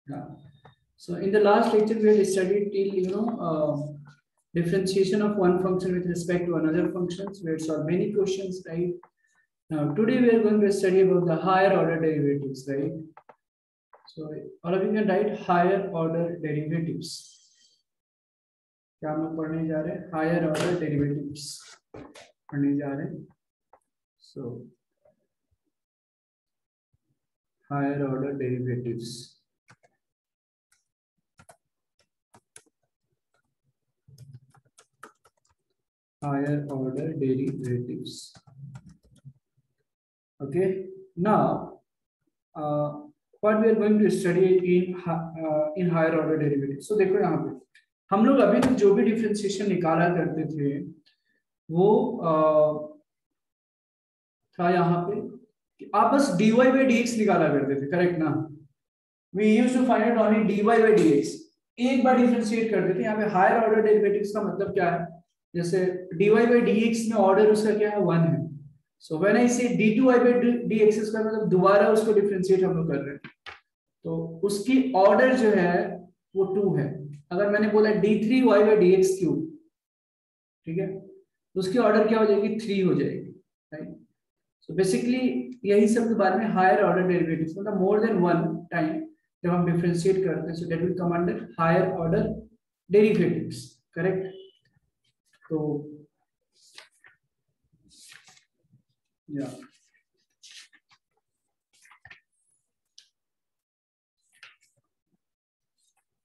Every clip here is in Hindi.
Yeah. So in the last lecture we had studied till differentiation of one function with respect to another functions. We had solved many questions, right? Now today we are going to study about the higher order derivatives, right? So all of you can write higher order derivatives. क्या हम लोग पढ़ने जा रहे हैं? Higher order derivatives पढ़ने जा रहे हैं. So higher order derivatives. Higher order derivatives. Okay. Now, what we are going to study in higher order derivatives. So देखो यहाँ पे हम लोग अभी तक जो भी डिफरेंशिएशन निकाला करते थे वो था यहाँ पे कि आप बस dy by dx निकाला करते थे, करेक्ट ना? We used to find out only dy by dx. एक बार डिफरेंशिएट करते थे. यहाँ पे हायर ऑर्डर डेरिवेटिव्स का मतलब क्या है? जैसे dy by dx में ऑर्डर उसका क्या है? 1 है. So when I say d2y by dx इसका मतलब दोबारा उसको डिफरेंशिएट हम लोग कर रहे हैं, तो उसकी ऑर्डर जो है वो 2 है. अगर मैंने बोला d3y by dx क्यूब, ठीक है, तो उसकी ऑर्डर क्या हो जाएगी? 3 हो जाएगी, राइट? सो बेसिकली यही सब के बारे में हायर ऑर्डर डेरिवेटिव्स, मतलब मोर देन वन टाइम जब हम डिफरेंशिएट करते हैं, so that will come under higher order derivatives, correct? तो या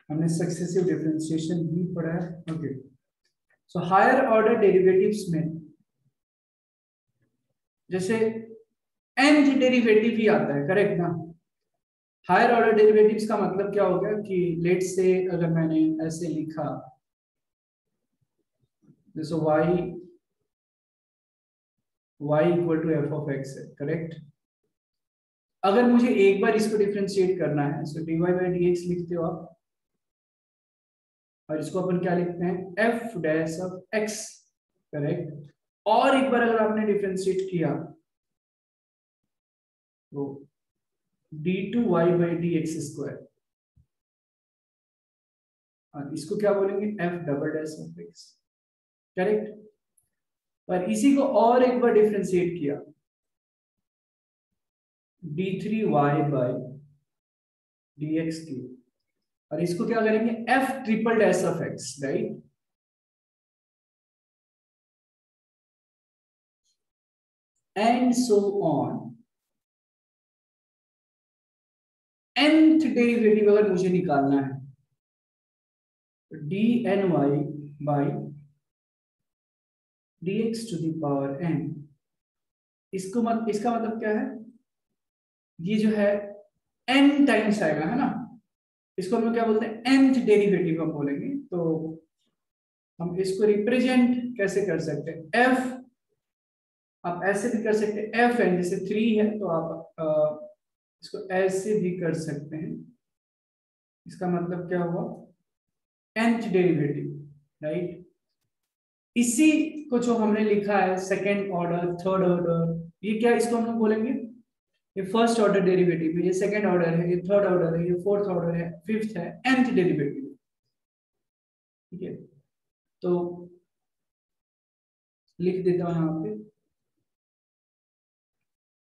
हमने सक्सेसिव डिफरेंशिएशन भी पढ़ा है. Okay. So higher order derivatives में जैसे nth डेरिवेटिव ही आता है, करेक्ट ना? हायर ऑर्डर डेरिवेटिव्स का मतलब क्या हो गया कि लेट्स से अगर मैंने ऐसे लिखा जैसे y equal to F of X है, करेक्ट? अगर मुझे एक बार इसको डिफरेंशिएट करना है, सो dy by dx लिखते हो आप, और इसको अपन क्या लिखते हैं? f dash of x, correct? और एक बार अगर आपने डिफरेंशिएट किया तो d2y by dx स्क्वायर, और इसको क्या बोलेंगे? f double dash of x, correct? पर इसी को और एक बार डिफरेंशिएट किया, d3y by dx क्यूब, और इसको क्या करेंगे? f triple dash of x, right? And so on. nth derivative अगर मुझे निकालना है तो dny by dx to the power n. इसका मतलब क्या है? ये जो है n टाइम्स आएगा, है ना? इसको हम लोग क्या बोलते हैं? nth डेरिवेटिव हम बोलेंगे. तो हम इसको रिप्रेजेंट कैसे कर सकते हैं? f, आप ऐसे भी कर सकते हैं f n, जैसे 3 है तो आप इसको ऐसे भी कर सकते हैं. इसका मतलब क्या हुआ? nth derivative, right? इसी को जो हमने लिखा है सेकंड ऑर्डर, थर्ड ऑर्डर, ये क्या इसको हम लोग बोलेंगे? ये फर्स्ट ऑर्डर डेरिवेटिव है, ये सेकंड ऑर्डर है, ये थर्ड ऑर्डर है, ये फोर्थ ऑर्डर है, फिफ्थ है, nth डेरिवेटिव, ठीक है? तो लिख देता हूं यहां पे,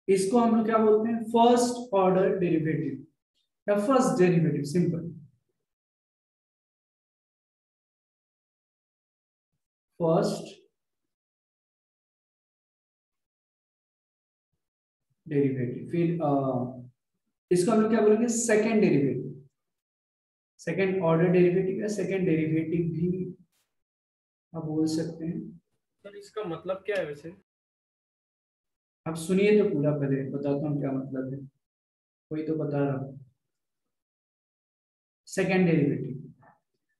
इसको हम लोग क्या बोलते हैं? फर्स्ट ऑर्डर डेरिवेटिव या first derivative, simple. First derivative. फिर इसको हम लोग क्या बोलेंगे? Second derivative, second order derivative या सेकंड डेरिवेटिव भी आप बोल सकते हैं. सर इसका मतलब क्या है वैसे? आप सुनिए तो पूरा, पहले बताता हूँ क्या मतलब है. कोई तो बता रहा हूँ. सेकंड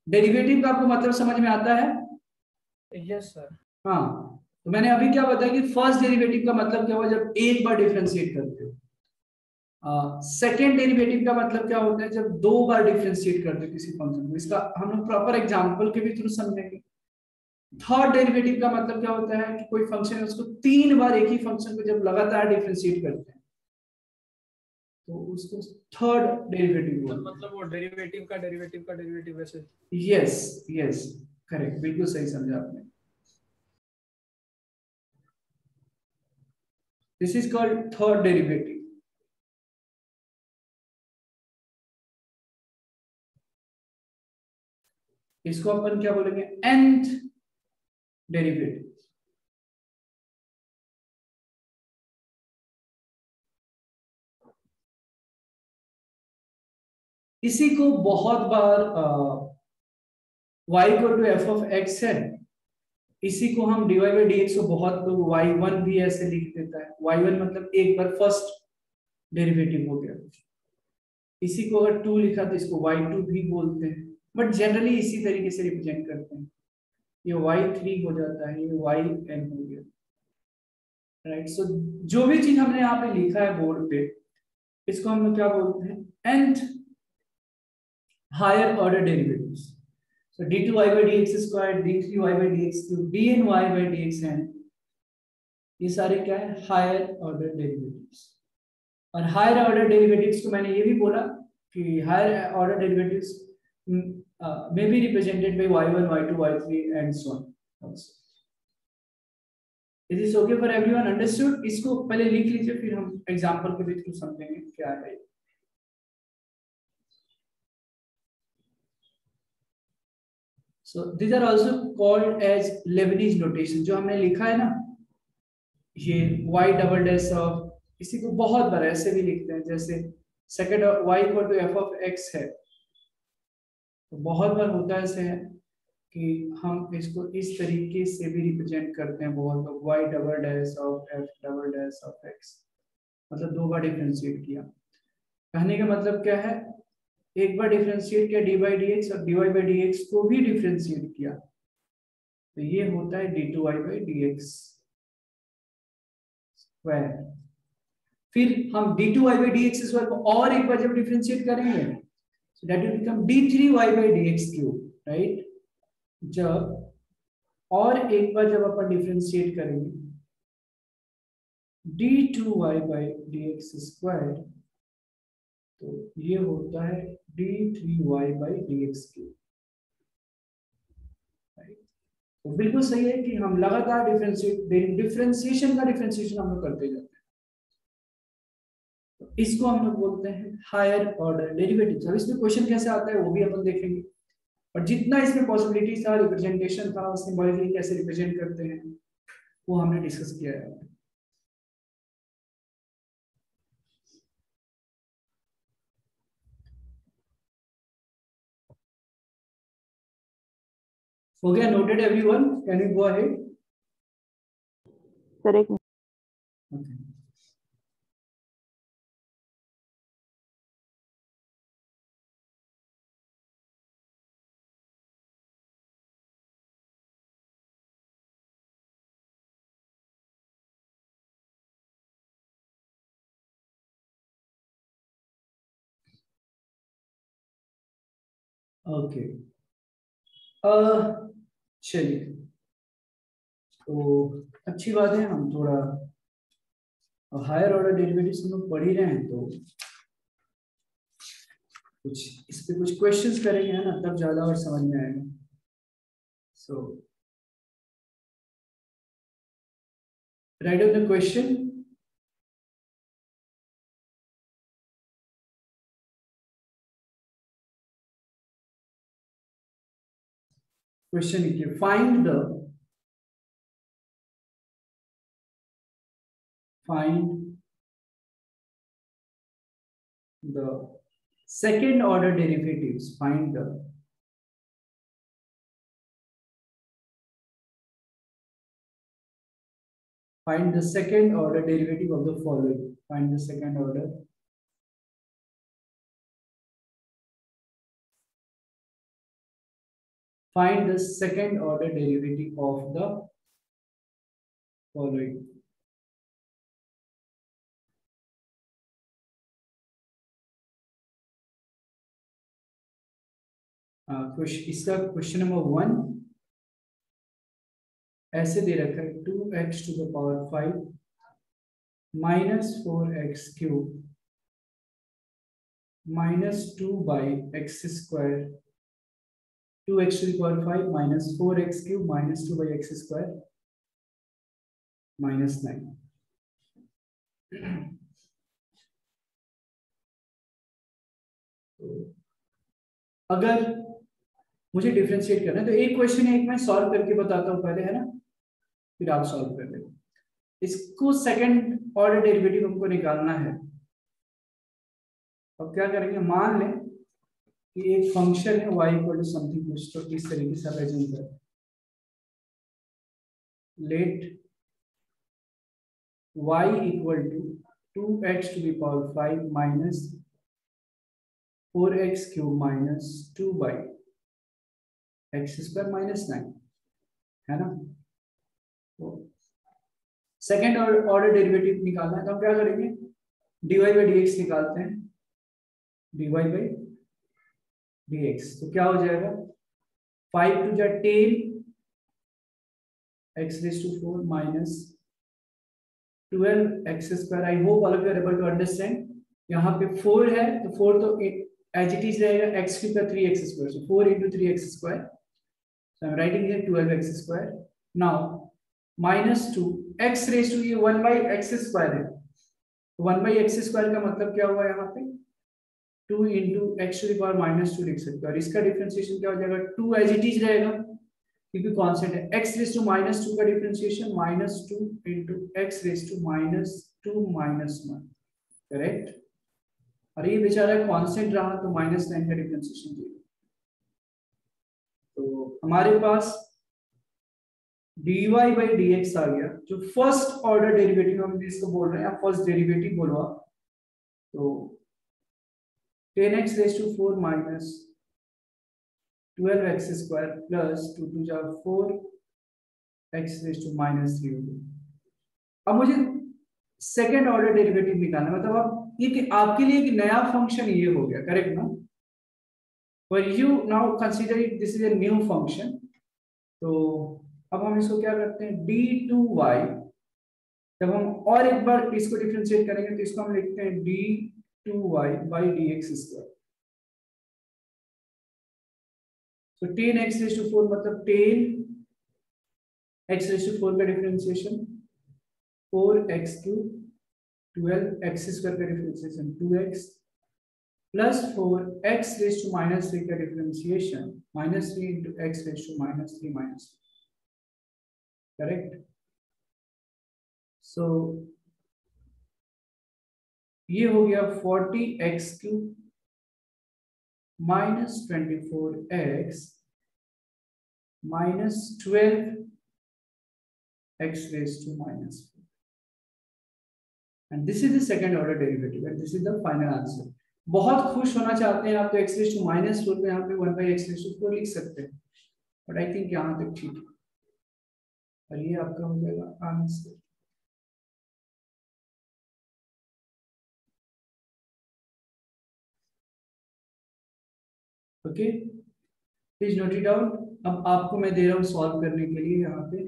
डेरिवेटिव का आपको मतलब समझ में आता है? Yes sir. हाँ. तो मैंने अभी क्या बताया कि फर्स्ट डेरिवेटिव का मतलब क्या हुआ? जब एक बार डिफरेंशिएट करते हो. सेकेंड डेरिवेटिव का मतलब क्या होता है? जब 2 बार डिफरेंशिएट करते हो किसी फंक्शन को. इसका हम लोग प्रॉपर एग्जांपल के भी थ्रू समझेंगे. थर्ड डेरिवेटिव का मतलब क्या होता है कि कोई फंक्शन है उसको 3 बार एक ही फंक्शन को जब लगातार डिफरेंशिएट करते हैं, तो उसको थर्ड डेरिवेटिव बोलते हैं। मतलब वो डेरिवेटिव का डेरिवेटिव वैसे। यस यस करेक्ट, बिल्कुल सही समझा आपने। This is called third derivative. इसको अपन क्या बोलेंगे, nth डेरिवेटिव। इसी को बहुत बार y को टू एफ ऑफ एक्स है, इसी को हम dy बाई डी एक्स को बहुत लोग y1 भी ऐसे लिख देता है। y1 मतलब एक बार फर्स्ट डेरिवेटिव हो गया। इसी को अगर 2 लिखा तो इसको y2 भी बोलते हैं, बट जनरली इसी तरीके से रिप्रेजेंट करते हैं। ये y3 हो जाता है, ये yn हो गया, राइट। सो जो भी चीज हमने यहाँ पे लिखा है बोर्ड पे, इसको हम लोग क्या बोलते हैं, nth higher order derivatives. So d2y by dx squared, d3y by dx cube, dny by dxn, ये सारे क्या है, हायर ऑर्डर डेरिवेटिव्स। और हायर ऑर्डर डेरिवेटिव्स को मैंने ये भी बोला कि higher order derivatives may be represented by y1, y2, y3 and so on also. Is this okay for everyone? Understood? इसको पहले लिख लीजिए, फिर हम एग्जांपल के थ्रू समझेंगे क्या है। So these are also called as Leibniz notation। जो हमने लिखा है ना, ये y डबल डैश ऑफ, इसी को बहुत बार ऐसे भी लिखते हैं, जैसे second y equal to f of x है, तो बहुत बार होता ऐसे है कि हम इसको इस तरीके से भी रिप्रेजेंट करते हैं बहुत लोग, y double dash of f double dash of x, मतलब दो बार डिफरेंशिएट किया। कहने का मतलब क्या है, एक बार डिफरेंशिएट किया dy बाई dx और dy बाई dx को भी डिफरेंशिएट किया, तो ये होता है d2y बाई dx स्क्वायर। फिर हम d2y बाई dx स्क्वायर को और एक बार जब डिफरेंशिएट करेंगे, so that will become d3y by dx cube, right। जब और एक बार जब अपन डिफरेंशिएट करेंगे d2y by dx स्क्वायर, तो ये होता है d3y by dx cube, right. तो बिल्कुल सही है कि हम लगातार डिफरेंशिएशन का डिफरेंशिएशन हम लोग करते जाते हैं। तो इसको हम लोग बोलते हैं हायर ऑर्डर डेरिवेटिव्स। अब इसमें क्वेश्चन कैसे आता है वो भी अपन देखेंगे, और जितना इसमें पॉसिबिलिटी था, रिप्रेजेंटेशन था, सिंबॉलिकली कैसे रिप्रेजेंट करते हैं वो हमने डिस्कस किया है। हो गया, noted everyone? Can you go ahead? Sir एक ओके, ओके, चलिए, तो अच्छी बात है, हम थोड़ा हायर ऑर्डर डेरिवेटिव्स हम लोग पढ़ ही रहे हैं, तो कुछ इस पे कुछ क्वेश्चंस करेंगे, है ना, तब ज्यादा और समझ में आएगा। So write on the question. Question लिखिए, find the second order derivatives, find the second order derivative of the following. Find the second order derivative of the following. इसका क्वेश्चन नंबर 1 ऐसे दे रखा है, 2x to the power 5 minus 4x cube -2/x² 2x⁵ minus 4x³ minus 2/x² minus 9। अगर मुझे डिफरेंशिएट करना है तो एक क्वेश्चन है, एक मैं सॉल्व करके बताता हूँ पहले, है ना, फिर आप सॉल्व कर लेंगे। इसको सेकंड ऑर्डर डेरिवेटिव हमको निकालना है। अब क्या करेंगे, मान लें कि एक फंक्शन है y इक्वल टू समथिंग कुछ, तो इस तरीके से आप एज्यूम करें, let y equal to 2x⁵ minus 4x³ minus 2/x² minus 9, है ना। तो सेकेंड ऑर्डर डेरिवेटिव निकालना है तो हम क्या करेंगे, dy/dx निकालते हैं, dy/dx तो क्या हो जाएगा, 5 to the 10 x⁴ minus 12x²। I hope all of you are able to understand. यहाँ पे 4 है तो 4 तो एज इट इज रहेगा, x³ का 3x², so 4 into 3x², so I'm writing here 12x²। now -2 x⁴ ये 1/x² है, 1/x² का मतलब क्या हुआ यहाँ पे, 2 into x⁻² लिख सकते हो, और इसका डिफरेंशिएशन क्या हो जाएगा, 2 एज इट इज रहेगा क्योंकि कांस्टेंट है, x⁻² का डिफरेंशिएशन -2 into x⁻² -1, करेक्ट। और ये बेचारा कांस्टेंट रहा तो -9 का डिफरेंशिएशन दिया। तो हमारे पास dy/dx आ गया, जो फर्स्ट ऑर्डर डेरिवेटिव हम इसको बोल रहे हैं, फर्स्ट डेरिवेटिव बोलो आप, तो 10x⁴ minus 12x² plus 2 to the 4 x⁻³ -3 होगा। अब मुझे सेकेंड ऑर्डर डेरिवेटिव निकालना, मतलब अब ये आपके लिए एक नया फंक्शन ये हो गया, करेक्ट ना। For you now consider it this is a new function। तो अब हम इसको क्या करते हैं, d2y, जब हम और एक बार इसको डिफरेंशिएट करेंगे तो इसको हम लिखते हैं d2y/dx²। तो 10x⁴ मतलब 10x⁴ का डिफरेंशिएशन 4x³ 12x² का डिफरेंशिएशन 2x प्लस 4x⁻³ का डिफरेंशिएशन -3 into x⁻³ करेक्ट। सो ये हो गया 40x³ minus 24x minus 12x⁻², and this is the second order derivative and this is the final answer। बहुत खुश होना चाहते हैं आप तो x⁻⁴ पे यहाँ पे 1/x⁴ लिख सकते हैं, बट आई थिंक यहाँ तक ठीक है, और ये आपका हो जाएगा answer. Okay, please note it down. अब आपको मैं दे रहा हूँ सॉल्व करने के लिए यहाँ पे।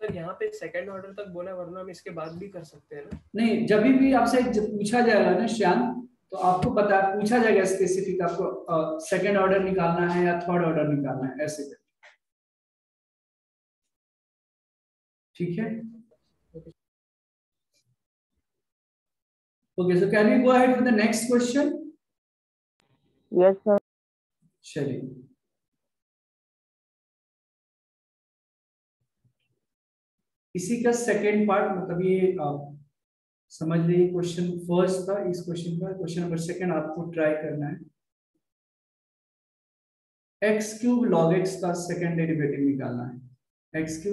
सर यहाँ पे सेकंड ऑर्डर तक बोला, वरना हम इसके बाद भी कर सकते हैं ना। नहीं, जब भी आपसे पूछा जाएगा ना श्याम, तो आपको पता पूछा जाएगा स्पेसिफिक, आपको सेकंड ऑर्डर निकालना है या थर्ड ऑर्डर निकालना है, ऐसे करके, ठीक है। Okay, so can we go ahead with the next question? Yes sir. चलिए, इसी का सेकंड पार्ट, मतलब ये आप समझ लीजिए क्वेश्चन फर्स्ट था, इस क्वेश्चन का क्वेश्चन नंबर सेकंड आपको ट्राई करना है। x³ log x का सेकंड डेरिवेटिव निकालना है, x³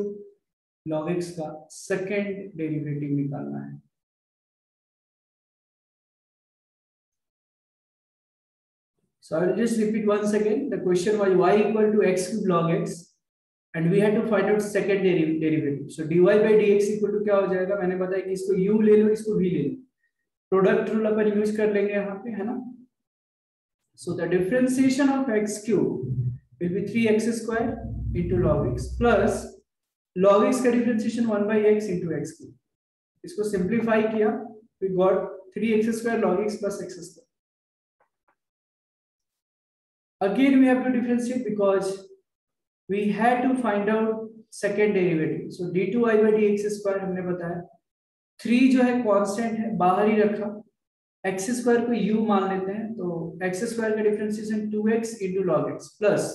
log x का सेकंड डेरिवेटिव निकालना है। So I will just repeat once again. The question was y equal to x³ log x, and we had to find out second derivative. So dy/dx equal to क्या हो जाएगा, मैंने बताया कि इसको u ले लो, इसको v ले लो, प्रोडक्ट रूल अपन यूज कर लेंगे यहाँ पे, है ना। So the differentiation of x³ will be 3x² into log x plus log x का डिफरेंशिएशन 1/x into x³। इसको सिंप्लीफाई किया we got 3x square log x plus x square. Again we have to differentiate because we had to find out second derivative. So d2y by dx square हमने बताया, 3 जो है कांस्टेंट है, बाहर ही रखा, x स्क्वायर को u मान लेते हैं, तो x स्क्वायर का differentiation 2x into log x plus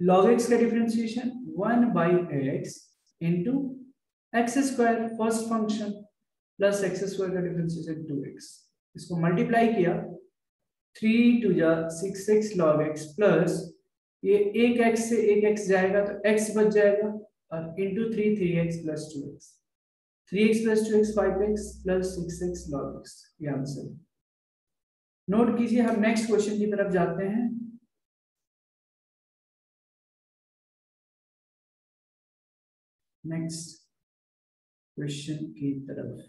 log x का differentiation 1 by x into x square first function plus x square का डिफरेंशिएशन 2x, इसको मल्टीप्लाई किया 3 to 6x log x plus ये एक x से एक x जाएगा तो x बच जाएगा और into 3x plus 2x, 3x plus 2x 5x plus 6x log x, ये आंसर। नोट कीजिए, हम नेक्स्ट क्वेश्चन की तरफ जाते हैं। नेक्स्ट क्वेश्चन की तरफ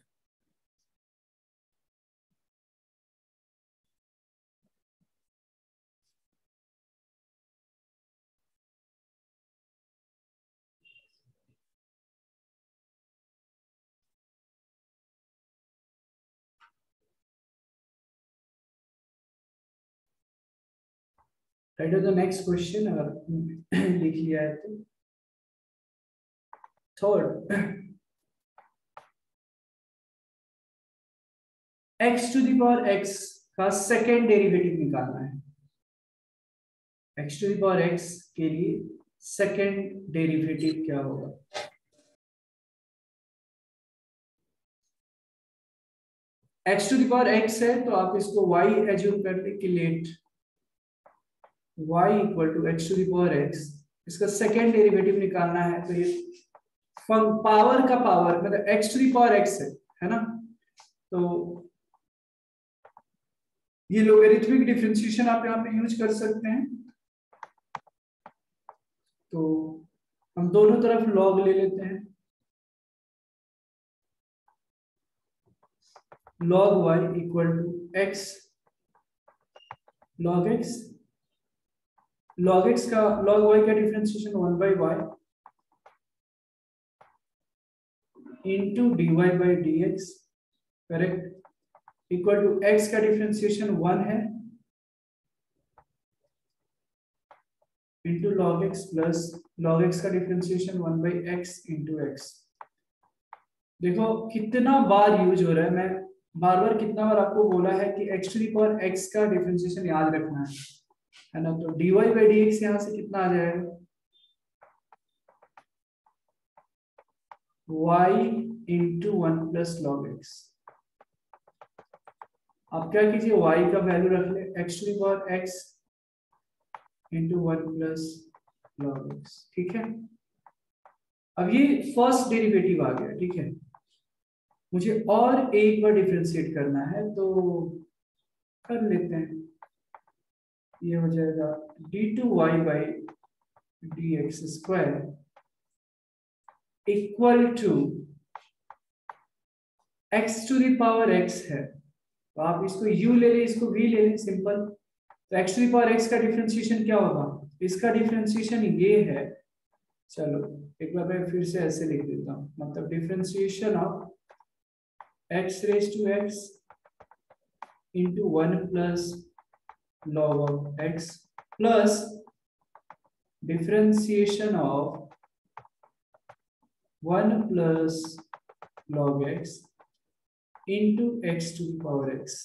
राइट द नेक्स्ट क्वेश्चन, अगर लिख लिया है तो third, x to the power x का सेकेंड डेरिवेटिव निकालना है। x to the power x के लिए सेकेंड डेरिवेटिव क्या होगा? x to the power x है तो आप इसको y एज्यूम करते कि let y equal to x to the power x, इसका सेकेंड डेरिवेटिव निकालना है तो ये पावर का पावर मतलब x to the power x है ना, तो ये लोगरिथमिक डिफरेंशिएशन आप यहाँ पे यूज कर सकते हैं। तो हम दोनों तरफ log ले लेते हैं, log y equal to x log x, log x का log y का differentiation 1 by y into dy by dx, correct, equal to x का डिफरेंशिएशन 1 है into log x plus log x का differentiation 1 by x into x। देखो कितना बार यूज हो रहा है, मैं बार बार कितना बार आपको बोला है कि x to the power x का डिफरेंशिएशन याद रखना है ना। तो dy by dx यहां से कितना आ जाएगा, y into 1 plus log x। आप क्या कीजिए, y का वैल्यू रख ले x to the power x into 1 plus log x, ठीक है। अब ये फर्स्ट डेरिवेटिव आ गया, ठीक है, मुझे और एक बार डिफरेंशिएट करना है तो कर लेते हैं। ये हो जाएगा d2y by dx square equal to x to the power x है, तो आप इसको u ले लें, इसको v ले लें, सिंपल। तो x to the power x का डिफरेंशिएशन क्या होगा, इसका डिफरेंशिएशन ये है, चलो एक बार मैं फिर से ऐसे लिख देता हूँ, मतलब differentiation of x raise to x into 1 plus log of x plus differentiation of 1 plus log x into x to the power x।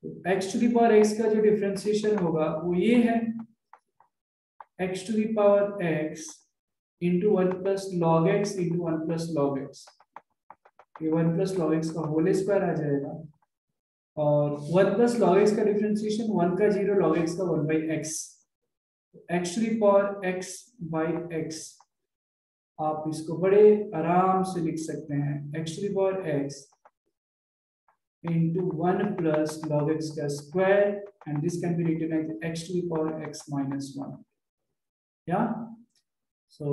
तो x to the power x का जो डिफरेंशिएशन होगा वो ये है x to the power x into 1 plus log x into 1 plus log x, ये 1 plus log x का होल स्क्वायर आ जाएगा और 1 plus log x का डिफरेंशिएशन 1 का 0 log x का 1 by x, x to the power x by x आप इसको बड़े आराम से लिख सकते हैं x to the power x into 1 plus log x का square and this can be written as x to the power x minus 1, या सो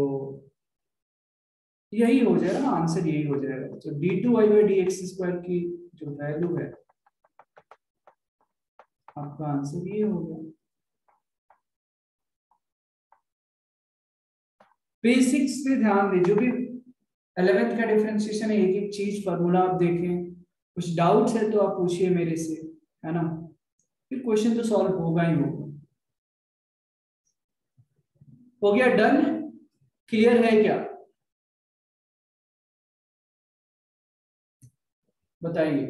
यही हो जाएगा आंसर, यही हो जाएगा। तो d2y by dx स्क्वायर की जो वैल्यू है आपका आंसर ये हो गया। बेसिक्स पे ध्यान दें, जो भी 11th का डिफरेंशिएशन है एक एक चीज फॉर्मूला आप देखें, कुछ डाउट्स है तो आप पूछिए मेरे से, है ना, फिर क्वेश्चन तो सॉल्व होगा ही होगा। हो गया, डन, क्लियर है क्या, बताइए।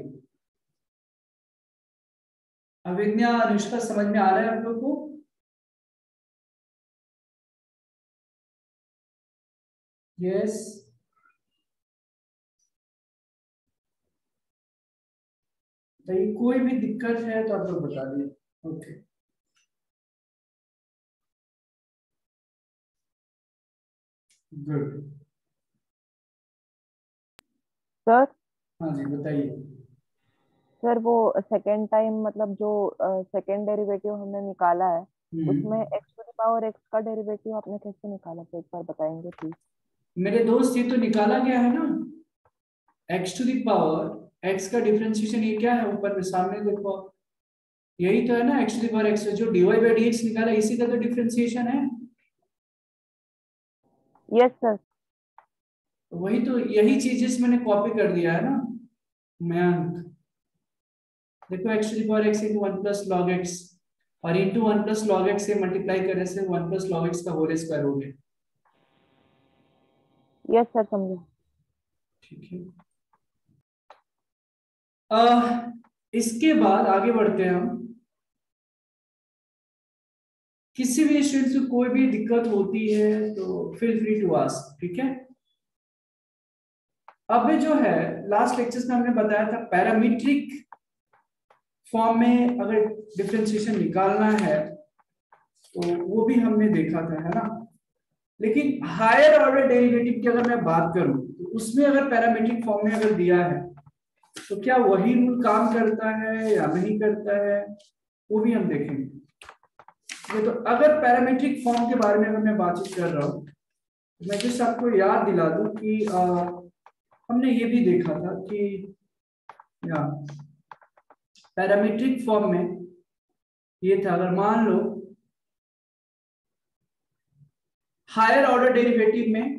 अविद्या, अनुष्का, समझ में आ रहा है आप लोग को? यस, बताइए, कोई भी दिक्कत है तो आप लोग बता दिए। Okay, good. सर हाँ जी, बताइए। सर वो सेकेंड टाइम मतलब जो सेकेंड डेरिवेटिव हमने निकाला है उसमें hmm, x to the power x का डेरिवेटिव आपने कैसे निकाला, तो एक बार बताएंगे प्लीज। मेरे दोस्त ये तो निकाला गया है ना, X to the power x का डिफरेंशिएशन ये क्या है, ऊपर में सामने देखो, यही तो है ना, X to the power X, जो dy बाई dx निकाला इसी का तो डिफरेंशिएशन है। Yes sir. वही तो, यही चीजेस मैंने कॉपी कर दिया है ना मयंक। देखो x to the power x into one plus log x, और into one plus log x से मल्टीप्लाई करने से वन प्लस लॉग एक्स का होल स्क्वायर हो गया। यस सर, समझा। ठीक है, इसके बाद आगे बढ़ते हैं हम। किसी भी स्टूडेंट को कोई भी दिक्कत होती है तो फील फ्री टू आस्क, ठीक है। अब जो है, लास्ट लेक्चर्स में हमने बताया था पैरामीट्रिक फॉर्म में अगर डिफरेंशिएशन निकालना है तो वो भी हमने देखा था, है ना। लेकिन हायर ऑर्डर डेरिवेटिव की अगर मैं बात करूं तो उसमें अगर पैरामीट्रिक फॉर्म में अगर दिया है तो क्या वही रूल काम करता है या नहीं करता है, वो भी हम देखेंगे। ये तो अगर पैरामीट्रिक फॉर्म के बारे में अगर मैं बातचीत कर रहा हूँ तो मैं जस्ट आपको याद दिला दूं कि हमने ये भी देखा था कि या पैरामीट्रिक फॉर्म में ये था, अगर मान लो हायर ऑर्डर डेरिवेटिव में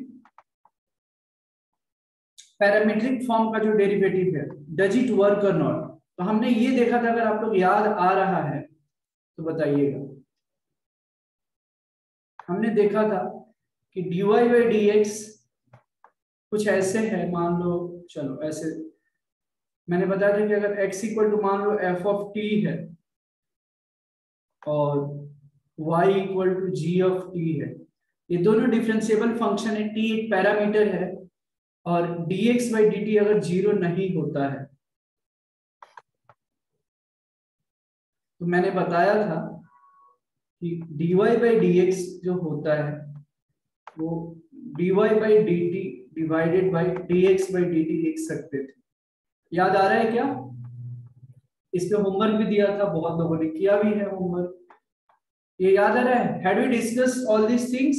पैरामीट्रिक फॉर्म का जो डेरिवेटिव है, डज इट वर्क और नॉट, तो हमने ये देखा था, अगर आप लोग याद आ रहा है तो बताइएगा। हमने देखा था कि dy बाई dx कुछ ऐसे है, मान लो, चलो ऐसे मैंने बताया था कि अगर x इक्वल टू मान लो f ऑफ t है और y equal to g of t है, ये दोनों डिफरेंशिएबल फंक्शन है, t एक पैरामीटर है, और dx बाई dt अगर जीरो नहीं होता है तो मैंने बताया था कि dy बाई dx जो होता है वो dy by dt divided by dx by dt लिख सकते थे। याद आ रहा है क्या? इस पे होमवर्क भी दिया था, बहुत लोगों ने किया भी है होमवर्क, ये याद आ रहा है? Had we discuss all these things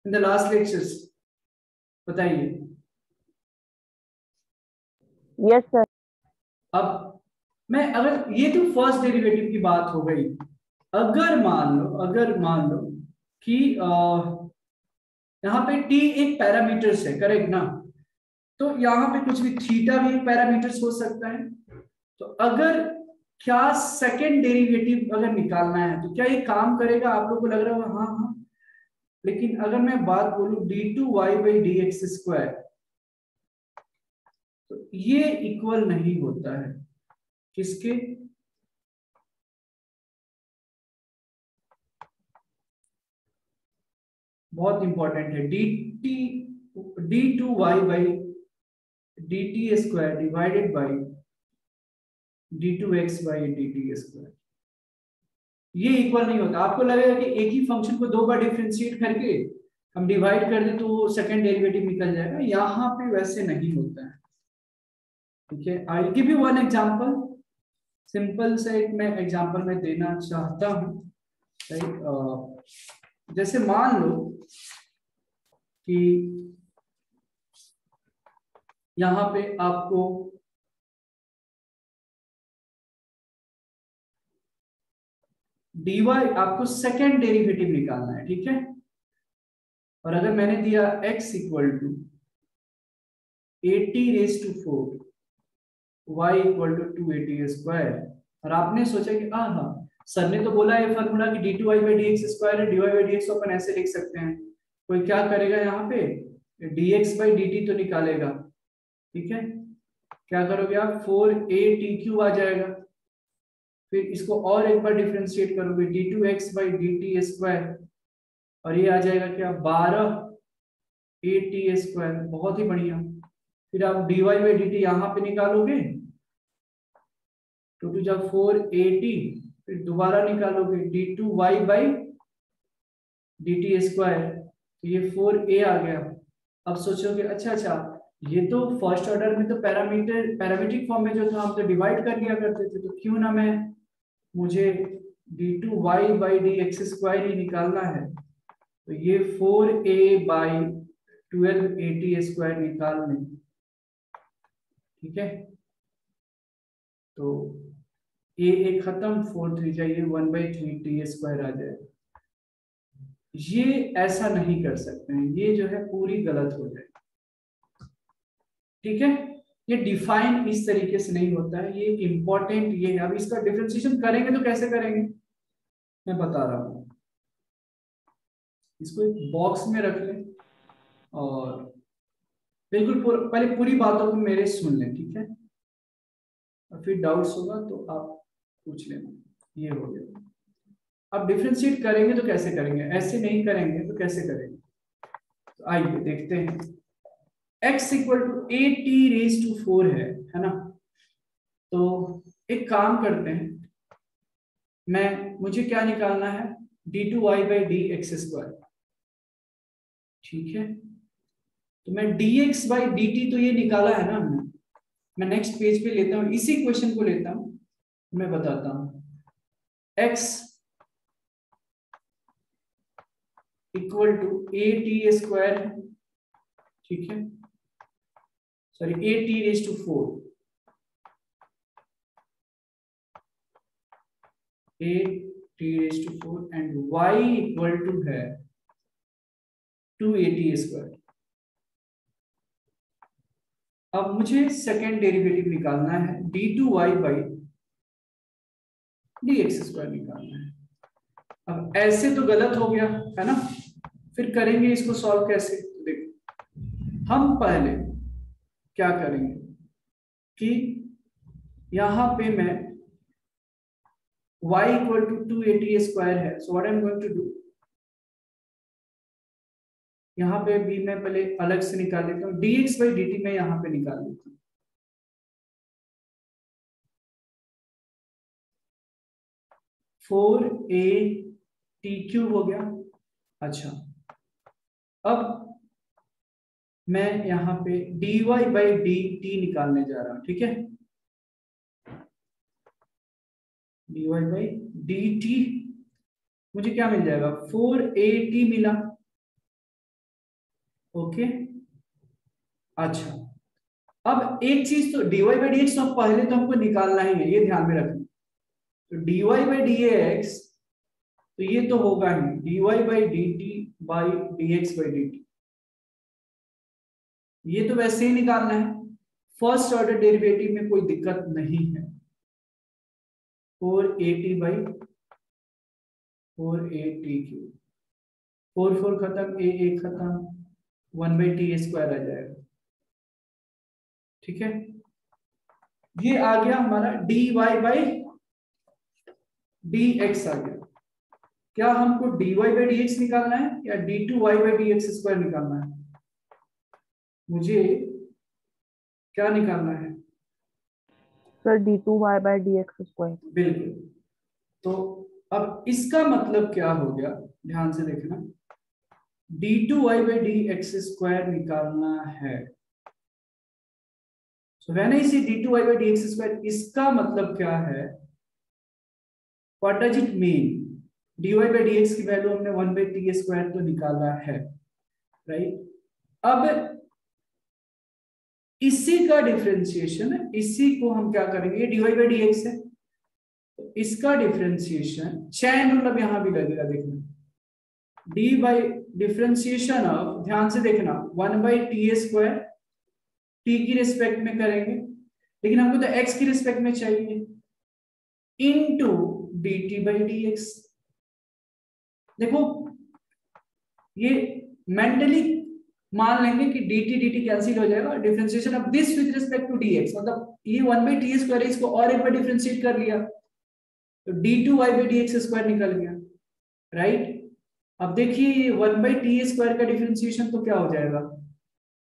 in the last lectures, बताइए। Yes sir. अब मैं, अगर ये तो फर्स्ट डेरिवेटिव की बात हो गई, अगर मान लो कि यहाँ पे t एक पैरामीटर्स है, करेक्ट ना, तो यहाँ पे कुछ भी थीटा भी एक पैरामीटर्स हो सकता है। तो अगर क्या सेकेंड डेरिवेटिव अगर निकालना है तो क्या ये काम करेगा, आप लोग को लग रहा होगा हाँ हाँ, लेकिन अगर मैं बात बोलूं d2y by D x square, तो ये इक्वल नहीं होता है किसके, बहुत इंपॉर्टेंट है, d2y by D T square divided by d2x by D T square, ये इक्वल नहीं होता। आपको लगेगा कि एक ही फंक्शन को दो बार डिफरेंशिएट करके हम डिवाइड कर दें तो सेकंड डेरिवेटिव निकल जाएगा, यहाँ पे वैसे नहीं होता है, ठीक है। I will give you one example, simple से एक मैं एग्जांपल में देना चाहता हूँ, जैसे मान लो कि यहाँ पे आपको dy आपको सेकेंड डेरिवेटिव निकालना है, ठीक है। और अगर मैंने दिया x equal to 80 raise to 4, y equal to 280 और आपने सोचा कि हाँ सर ने तो बोला ये फॉर्मूला कि d2y/dx² है, dy/dx तो अपन ऐसे लिख सकते हैं। कोई क्या करेगा यहाँ पे dx/dt तो निकालेगा, ठीक है। क्या करोगे आप 4a t³ आ जाएगा, फिर इसको और एक बार डिफरेंशिएट करोगे d2x/dt² और ये आ जाएगा क्या 12a t²। बहुत ही बढ़िया। फिर आप dy/dt यहाँ पे निकालोगे तो जब 4at, फिर दोबारा निकालोगे d2y/dt², तो ये 4a आ गया। अब सोचोगे अच्छा ये तो फर्स्ट ऑर्डर में तो पैरामीट्रिक फॉर्म में जो था हम तो डिवाइड कर लिया करते थे, तो क्यों ना मुझे d2y/dx² ही निकालना है, तो ये 4a/12at² निकाल लें, ठीक है। तो a एक खत्म, 4 3 जाइए 1/3t² आ जाएगा। ये ऐसा नहीं कर सकते हैं, ये जो है पूरी गलत हो जाएगी, ठीक है। ये डिफाइन इस तरीके से नहीं होता है, ये इंपॉर्टेंट ये है। अब इसका डिफरेंशिएशन करेंगे तो कैसे करेंगे मैं बता रहा हूं। इसको एक बॉक्स में रख लें और बिल्कुल पहले पूरी बातों को मेरे सुन लें, ठीक है, और फिर डाउट्स होगा तो आप पूछ लेना। ये हो गया। अब डिफरेंशिएट करेंगे तो कैसे करेंगे, ऐसे नहीं करेंगे तो कैसे करेंगे, तो आइए देखते हैं। x इक्वल टू at⁴ है ना। तो एक काम करते हैं, मुझे क्या निकालना है d2y/dx², ठीक है। तो मैं dx/dt तो ये निकाला है ना हमने। मैं नेक्स्ट पेज पे लेता हूं, इसी क्वेश्चन को लेता हूं, मैं बताता हूं। x इक्वल टू at², ठीक है, sorry at⁴ at⁴ and y equal to है 2at²। अब मुझे सेकेंड डेरिवेटिव निकालना है d2y/dx² निकालना है। अब ऐसे तो गलत हो गया है ना, फिर करेंगे इसको सॉल्व कैसे। देखो हम पहले क्या करेंगे कि यहां पे मैं y इक्वल टू 2at² है, so what I am going to do, यहाँ पे भी मैं पहले अलग से निकाल लेता हूँ, dx/dt मैं यहाँ पे निकाल लेता हूँ। फोर a t³ हो गया। अच्छा अब मैं यहाँ पे dy/dt निकालने जा रहा हूँ, ठीक है। dy/dt मुझे क्या मिल जाएगा 4at मिला, ओके। अच्छा अब एक चीज तो dy/dx तो पहले तो हमको निकालना ही है, ये ध्यान में रखना। तो dy/dx तो ये तो होगा ही dy/dt/dx/dt, ये तो वैसे ही निकालना है। फर्स्ट ऑर्डर डेरिवेटिव में कोई दिक्कत नहीं है। 4at/4at³, 4 4 खत्म, a खत्म, 1/t² आ जाएगा, ठीक है। ये आ गया हमारा dy/dx आ गया। क्या हमको dy/dx निकालना है या d2y/dx² निकालना है, मुझे क्या निकालना है सर d2y/dx²। बिल्कुल। तो अब इसका मतलब क्या हो गया, ध्यान से देखना, d2y/dx² निकालना है। So when I say d2y/dx², इसका मतलब क्या है, what does it mean? dy/dx की वैल्यू हमने 1/t² तो निकाला है, राइट। अब इसी का डिफरेंशिएशन, इसी को हम क्या करेंगे, ये dy/dx है, तो इसका डिफरेंशिएशन चैन मतलब यहां भी लगेगा, देखना डिफरेंशिएशन ऑफ, ध्यान से देखना 1/t² t की रिस्पेक्ट में करेंगे, लेकिन हमको तो x की रिस्पेक्ट में चाहिए, इनटू dt बाई dx। देखो ये मेंटली मान लेंगे कि dt कैंसिल हो जाएगा, differentiation of this with respect to dx, मतलब ये 1/t² इसको और एक बार डिफरेंशिएट कर लिया तो d2y/dx² निकल गया, राइट। अब देखिए ये 1/t² का डिफरेंशिएशन तो क्या हो जाएगा,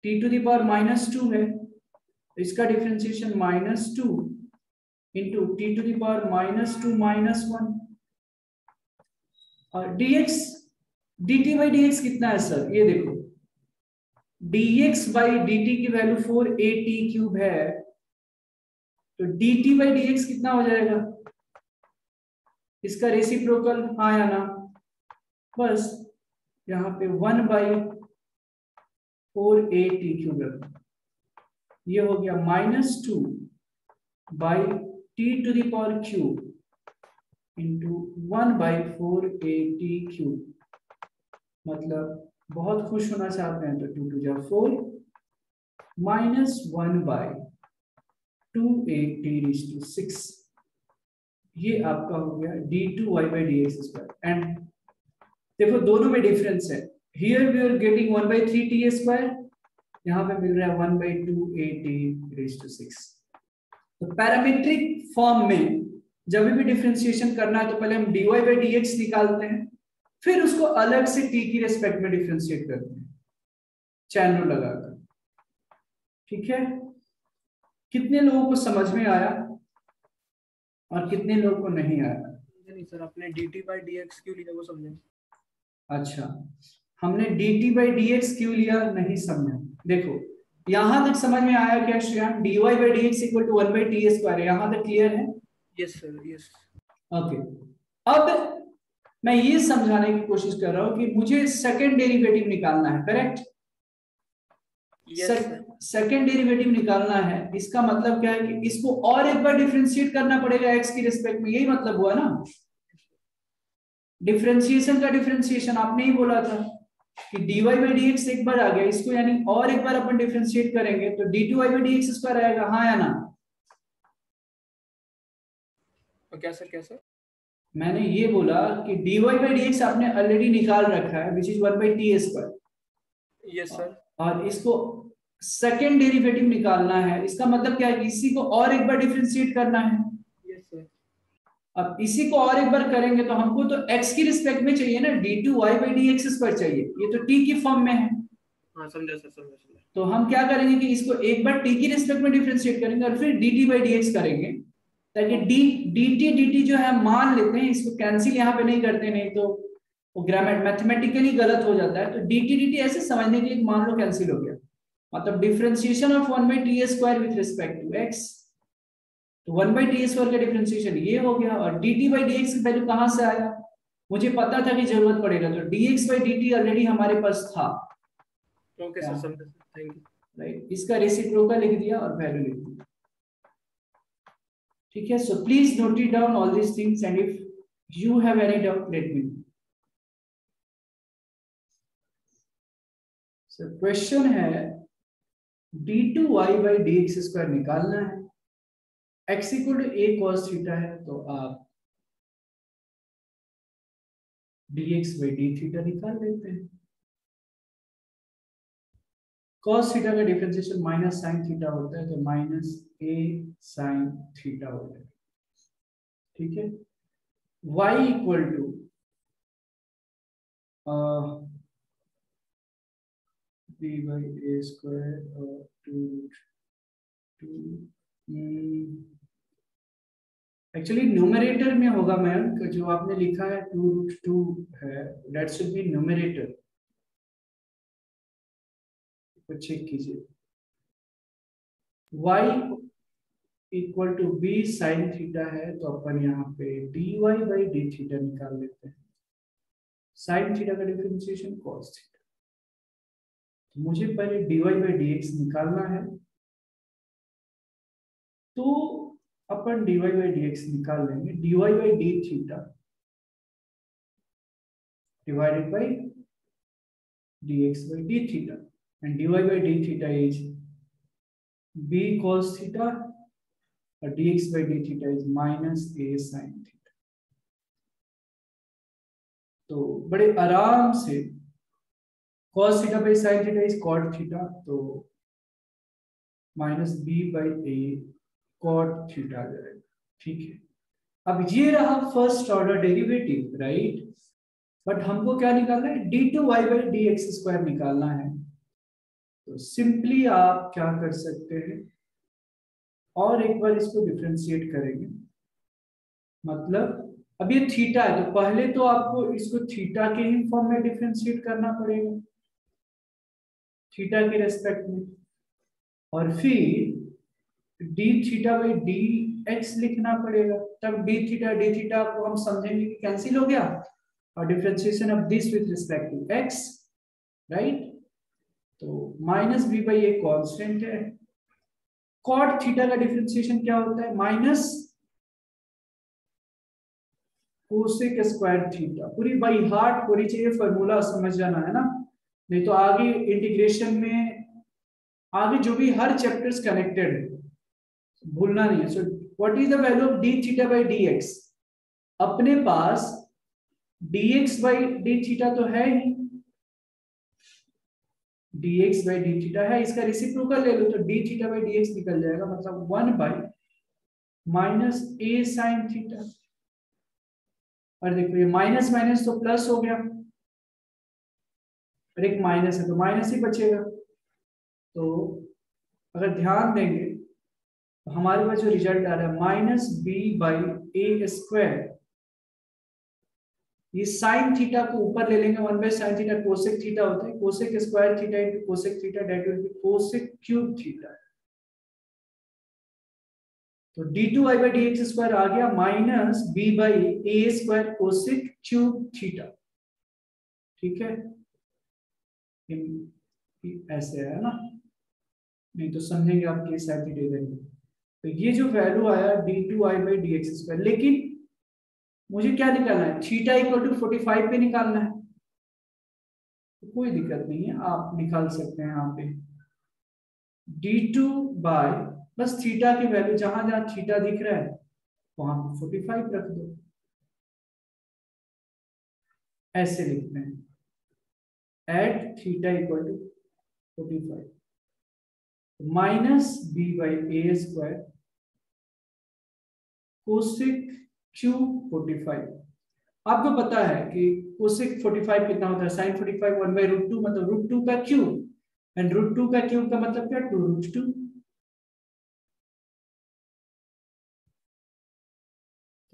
t⁻⁻2 है, इसका डिफरेंशिएशन -2 इंटू t⁻⁻2 -1 और dx dt/dx कितना है सर, ये देखो dx/dt की वैल्यू 4at³ है, तो dt/dx कितना हो जाएगा, इसका रेसिप्रोकल हाँ या ना, बस यहाँ पे 1/4at³, ये हो गया -2/t⁻³ इंटू 1/4at³, मतलब बहुत खुश होना चाहते हैं तो 2 2 जा 4 -1/2at⁶, ये आपका हो गया d2y/dx²। एंड देखो दोनों में डिफरेंस है, here we are getting 1/3t², यहाँ पे मिल रहा है 1/2at⁶। तो पैरामीट्रिक फॉर्म में जब भी डिफरेंशिएशन करना है तो पहले हम dy/dx निकालते हैं, फिर उसको अलग से t की रिस्पेक्ट में डिफरेंशिएट करते हैं चैन रूल लगाकर, ठीक है। कितने लोगों को समझ में आया और कितने लोगों को नहीं आया? नहीं सर, आपने dt/dx क्यों लिया वो समझे। अच्छा, हमने dt/dx क्यों लिया नहीं समझा। देखो यहां तक समझ में आया क्या श्रेयान, dy/dx = 1/t², यहां तक क्लियर है? Yes sir, yes. ओके, अब मैं ये समझाने की कोशिश कर रहा हूं कि मुझे सेकंड डेरिवेटिव निकालना है, करेक्ट? सेकंड डेरिवेटिव निकालना है, इसका मतलब क्या है कि इसको और एक बार डिफरेंशिएट करना पड़ेगा x की रिस्पेक्ट में, यही मतलब हुआ ना। डिफरेंशिएशन का डिफरेंशिएशन आपने ही बोला था कि dy/dx एक बार आ गया, इसको यानी और एक बार अपन डिफरेंशिएट करेंगे तो d2y/dx² आएगा, हाँ या ना? क्या सर, क्या सर? मैंने ये बोला कि dy/dx आपने ऑलरेडी निकाल रखा है which is 1/t²। Yes sir. और इसको सेकंड डेरिवेटिव निकालना है, इसका मतलब क्या है कि इसी को और एक बार डिफरेंशिएट करना है। Yes sir. अब इसी को और एक बार करेंगे तो हमको तो x की रिस्पेक्ट में चाहिए ना, d2y/dx² चाहिए, ये तो t की फॉर्म में है। हाँ समझा सर, समझा। तो हम क्या करेंगे कि इसको एक बार t की रिस्पेक्ट में डिफरेंशिएट करेंगे और फिर dt/dx करेंगे, ताकि dt जो है मान लेते हैं, इसको कैंसिल यहाँ पे नहीं करते, नहीं तो वो ग्रामर मैथमेटिकली गलत हो जाता है। तो dt ऐसे समझने के लिए मान लो कैंसिल हो गया, मतलब differentiation of 1/t² with respect to x, तो 1/t² का डिफरेंशिएशन ये हो गया। और dt/dx की वैल्यू कहां से आया, मुझे पता था कि जरूरत पड़ेगा, तो dx/dt ऑलरेडी हमारे पास था। ओके सर, समझा सर, थैंक यू। राइट, इसका रेसिप्रोकल लिख दिया और वैल्यू लिख दिया, ठीक है। So please note it down all these things and if you have any doubt let me no. So question है d2y/dx² निकालना है, x = a cos थीटा है, तो आप dx/d निकाल लेते हैं। cos थीटा का डिफरेंशिएशन -sin थीटा होता है, तो -a sin थीटा हो जाएगा, ठीक है। y = b/a² और 2√2 एक्चुअली न्यूमरेटर में होगा मैम, जो आपने लिखा है 2√2 है, दैट शुड बी न्यूमरेटर, तो चेक कीजिए। y = b sin थीटा है, तो अपन यहाँ पे dy/d निकाल लेते हैं। sin थीटा का डिफरेंशिएशन cos थीटा, तो मुझे पहले dy/dx निकालना है, तो अपन dy/dx निकाल लेंगे, dy/d divided by dx/d theta, and dy/d is b cos theta और dx by d theta is minus a sin theta। तो बड़े आराम से cos theta by sin theta is cot theta, तो minus b by a cot theta आ जाएगा। ठीक है, अब ये रहा first order derivative, right. But हमको क्या निकालना है, d2y by dx स्क्वायर निकालना है। तो सिंपली आप क्या कर सकते हैं, और एक बार इसको डिफरेंशिएट करेंगे। मतलब अब ये थीटा है, तो पहले तो आपको इसको थीटा के ही फॉर्म में डिफरेंशिएट करना पड़ेगा, थीटा के रेस्पेक्ट में, और फिर D theta by D x लिखना पड़ेगा। तब डी थीटा को हम समझेंगे कि कैंसिल हो गया, और differentiation of this with respect to x, right. तो minus B by a constant है। कॉट थीटा का डिफरेंशिएशन क्या होता है, माइनस कोसेक स्क्वायर थीटा। पूरी बाई हार्ट पूरी चाहिए, फॉर्मूला समझ जाना है ना, नहीं तो आगे इंटीग्रेशन में आगे जो भी हर चैप्टर्स कनेक्टेड है, भूलना नहीं है। So what is the value of D theta by D x, अपने पास dx बाई डी थीटा तो है ही, dx बाई डी थीटा है, इसका रेसिप्रोकल ले लो तो d theta by D x निकल जाएगा, मतलब 1 by minus a sine theta. और देखो ये माइनस माइनस तो प्लस हो गया, और एक माइनस है तो माइनस ही बचेगा। तो अगर ध्यान देंगे तो हमारे पास जो रिजल्ट आ रहा है minus B by A square, ये साइन थीटा को ऊपर ले लेंगे, 1 by sine theta cosec theta होता है, cosec square theta into cosec theta that will be cosec cube theta. तो d2y by D x square आ गया minus b by A square cosec cube theta. ठीक है, ऐसे है ना, नहीं तो समझेंगे आप केस साइन थीटा इधर। तो ये जो वैल्यू आया d2y by D x square, लेकिन मुझे क्या निकालना है, थीटा इक्वल टू 45 पे निकालना है। तो कोई दिक्कत नहीं है, आप निकाल सकते हैं यहाँ पे d2 बाय बस थीटा की वैल्यू जहां जहां थीटा दिख रहा है वहां 45 रख दो, ऐसे लिखते हैं at theta equal to 45 minus B by A square cosec cube 45। आपको पता है कि कोसेक 45 कितना होता है, साइन 45 1 बाई रूट 2, मतलब रूट 2 का क्यूब, एंड रूट 2 का क्यूब का मतलब क्या, 2 रूट 2।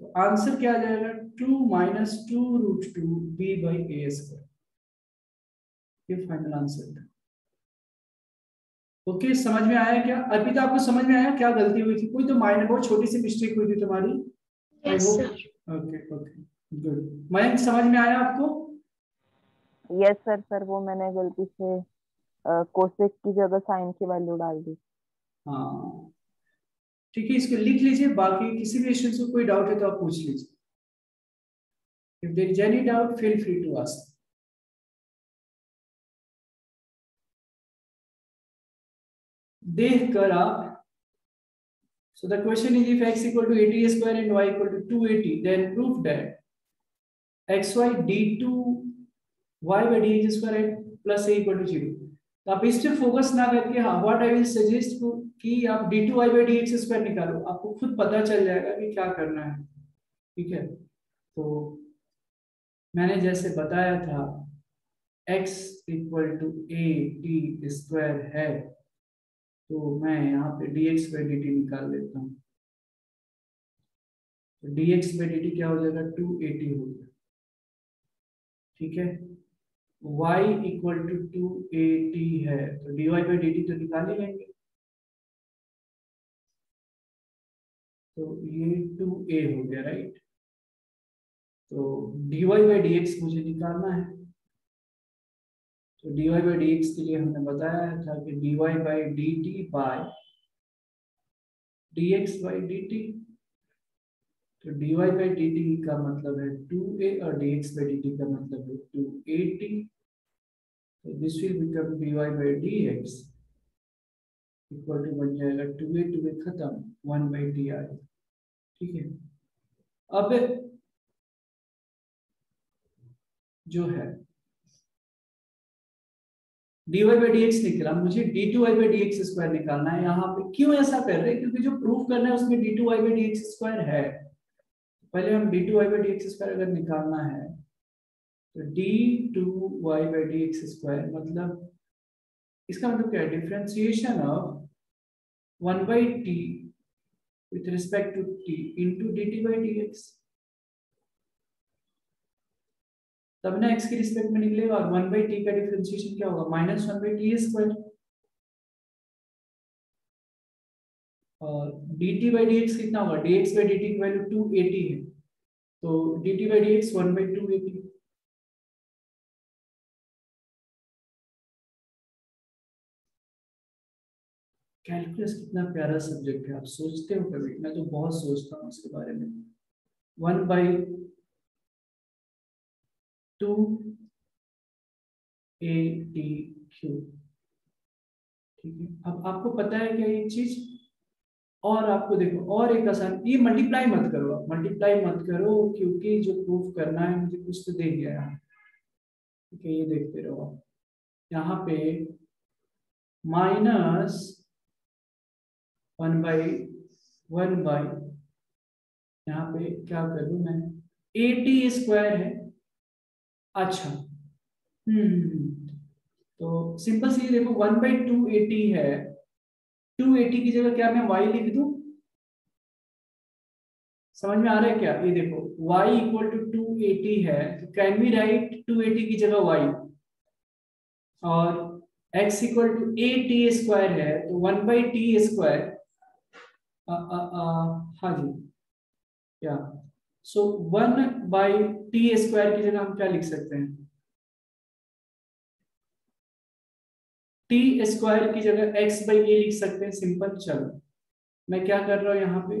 तो आंसर क्या आ जाएगा, 2 minus 2 root 2 B by A square, ये फाइनल आंसर था। ओके, समझ में आया क्या, अर्पिता आपको समझ में आया क्या गलती हुई थी, कोई तो माइनर बहुत छोटी सी मिस्टेक हुई थी तुम्हारी। Yes sir. Okay okay good. Mayank समझ में आया आपको? यस सर, सर वो मैंने गलती से कोसेक की जगह साइन की वैल्यू डाल दी। हाँ ठीक है, इसको लिख लीजिए, बाकी किसी भी स्टूडेंट को कोई डाउट है तो आप पूछ लीजिए। If there is any doubt feel free to ask. देख कर आप, so the question is if x equal to 80 square and y equal to 280 then prove that xy d2 y by dx square plus a equal to 0। तो आप इस पे फोकस ना करके, हाँ व्हाट आई विल सजेस्ट कि आप d2 y by dx square निकालो, आपको खुद पता चल जाएगा कि क्या करना है। ठीक है, तो मैंने जैसे बताया था x equal to A T square है, तो मैं यहाँ पे dx by dt निकाल लेता हूँ। तो dx by dt क्या हो जाएगा, 280 हो गया। ठीक है, y इक्वल टू 280 है, तो dy by dt तो निकाल ही लेंगे, तो ये 2a हो गया, राइट। तो dy by dx मुझे निकालना है, तो dy by dx के लिए हमने बताया था कि dy by dt by dx by dt, तो dy by dt का मतलब है 2a और dx by dt का मतलब है 280, तो this will become dy by dx equal to बन जाएगा 2a खत्म 1/t आ जाएगा। ठीक है, अब जो है dy by dx निकला, मुझे d2y by dx स्क्वायर निकालना है। यहाँ पे क्यों ऐसा कर रहे हैं, क्योंकि जो प्रूफ करना है उसमें d2y by dx स्क्वायर है। पहले हम d2y by dx स्क्वायर अगर निकालना है तो d2y by dx स्क्वायर मतलब इसका मतलब क्या है, differentiation of 1/t with respect to t into dt by dx। तब ना x के रिस्पेक्ट में निकलेगा और 1/t का डिफरेंशिएशन क्या होगा, -1/t स्क्वायर। और dt by dx कितना होगा, dx by dt की वैल्यू 280 है, तो dt by dx 1/280। कैलकुलस कितना प्यारा सब्जेक्ट है, आप सोचते हो कभी? मैं तो बहुत सोचता हूँ इसके बारे में। 1/2ATQ। ठीक है, अब आपको पता है क्या ये चीज, और आपको देखो और एक आसान, ये मल्टीप्लाई मत करो, आप मल्टीप्लाई मत करो क्योंकि जो प्रूफ करना है मुझे कुछ तो दे दिया है। ठीक है, ये देखते रहो आप। यहाँ पे -1/1 यहाँ पे क्या कर दूं मैं, 80 स्क्वायर है। अच्छा तो सिंपल सी देखो 1/280 है, 280 की जगह क्या मैं y लिख दूं? समझ में आ रहा है क्या? ये देखो y इक्वल टू 280 है, तो कैन वी राइट 280 की जगह y, और x equal to 8t square है, तो 1/t स्क्वायर। हाँ जी, क्या सो 1/t स्क्वायर की जगह हम क्या लिख सकते हैं, t स्क्वायर की जगह x/a लिख सकते हैं, सिंपल। चलो मैं क्या कर रहा हूं यहाँ पे,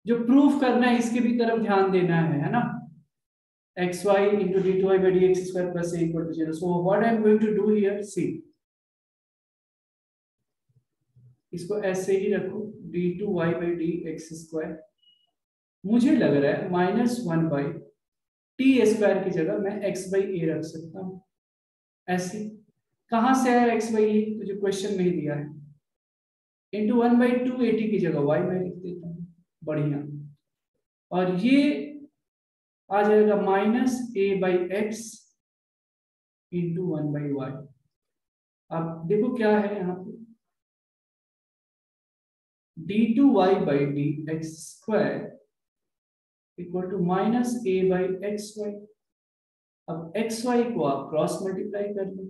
जो प्रूफ करना है इसके भी तरफ ध्यान देना है ना। xy into d2y by dx square plus a equal to 0. So what I am going to do here, see, इसको ऐसे ही रखो d2y by dx square। मुझे लग रहा है -1/t स्क्वायर की जगह मैं x/a रख सकता हूँ। ऐसे कहां से आया x/a, तो जो क्वेश्चन में ही दिया है, इंटू 1/280 की जगह y मैं लिख देता हूँ। बढ़िया, और ये आ जाएगा -a/x इंटू 1/y। अब देखो क्या है यहाँ पे, d2y by dx square equal to -a/xy। अब xy को आप क्रॉस मल्टीप्लाई कर दो,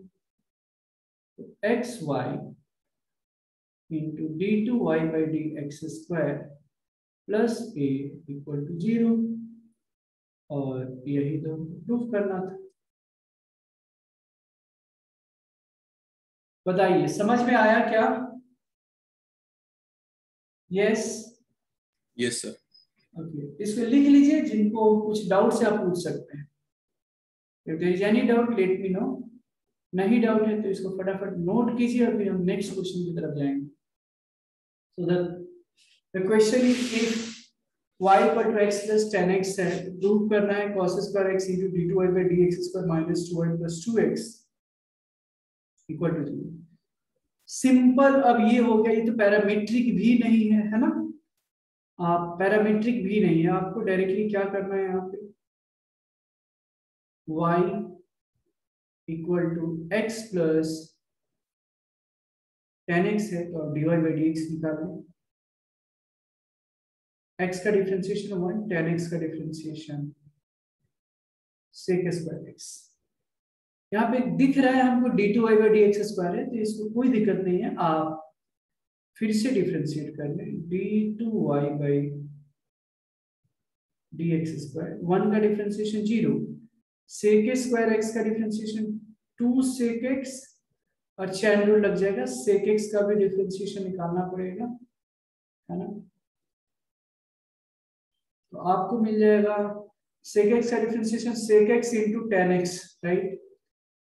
तो xy into d2y by dx square plus a equal to 0, और यही तो प्रूफ करना था। बताइए समझ में आया क्या? Yes yes sir. ओके, इसको लिख लीजिए, जिनको कुछ डाउट से आप पूछ सकते हैं। If there is any doubt let me know. नहीं डाउट है तो इसको फटाफट नोट कीजिए और फिर हम नेक्स्ट क्वेश्चन की तरफ जाएंगे। So the question is if y equal to x plus 10x है, प्रूव करना है cos square x into d2y by dx square minus 2y plus 2x equal to 0। Simple. अब ये हो गया, ये तो पैरामीट्रिक भी नहीं है ना, आप पैरामीट्रिक भी नहीं है, आपको डायरेक्टली क्या करना है यहाँ पे, y equal to x plus 10x है तो dy by dx निकाल लें। x का डिफरेंशिएशन 1, 10x का डिफरेंशिएशन sec स्क्वायर x। यहाँ पे दिख रहा है हमको d2y by dx स्क्वायर है, तो इसको कोई दिक्कत नहीं है, आप फिर से डिफरेंशिएट कर लें, d2y by dx स्क्वायर, 1 का डिफरेंशिएशन 0, sec स्क्वायर x का डिफरेंशिएशन 2 sec x, और चैन रूल लग जाएगा, sec x का भी डिफरेंशिएशन निकालना पड़ेगा, है ना। तो आपको मिल जाएगा sec x का differentiation sec x into 10x, right.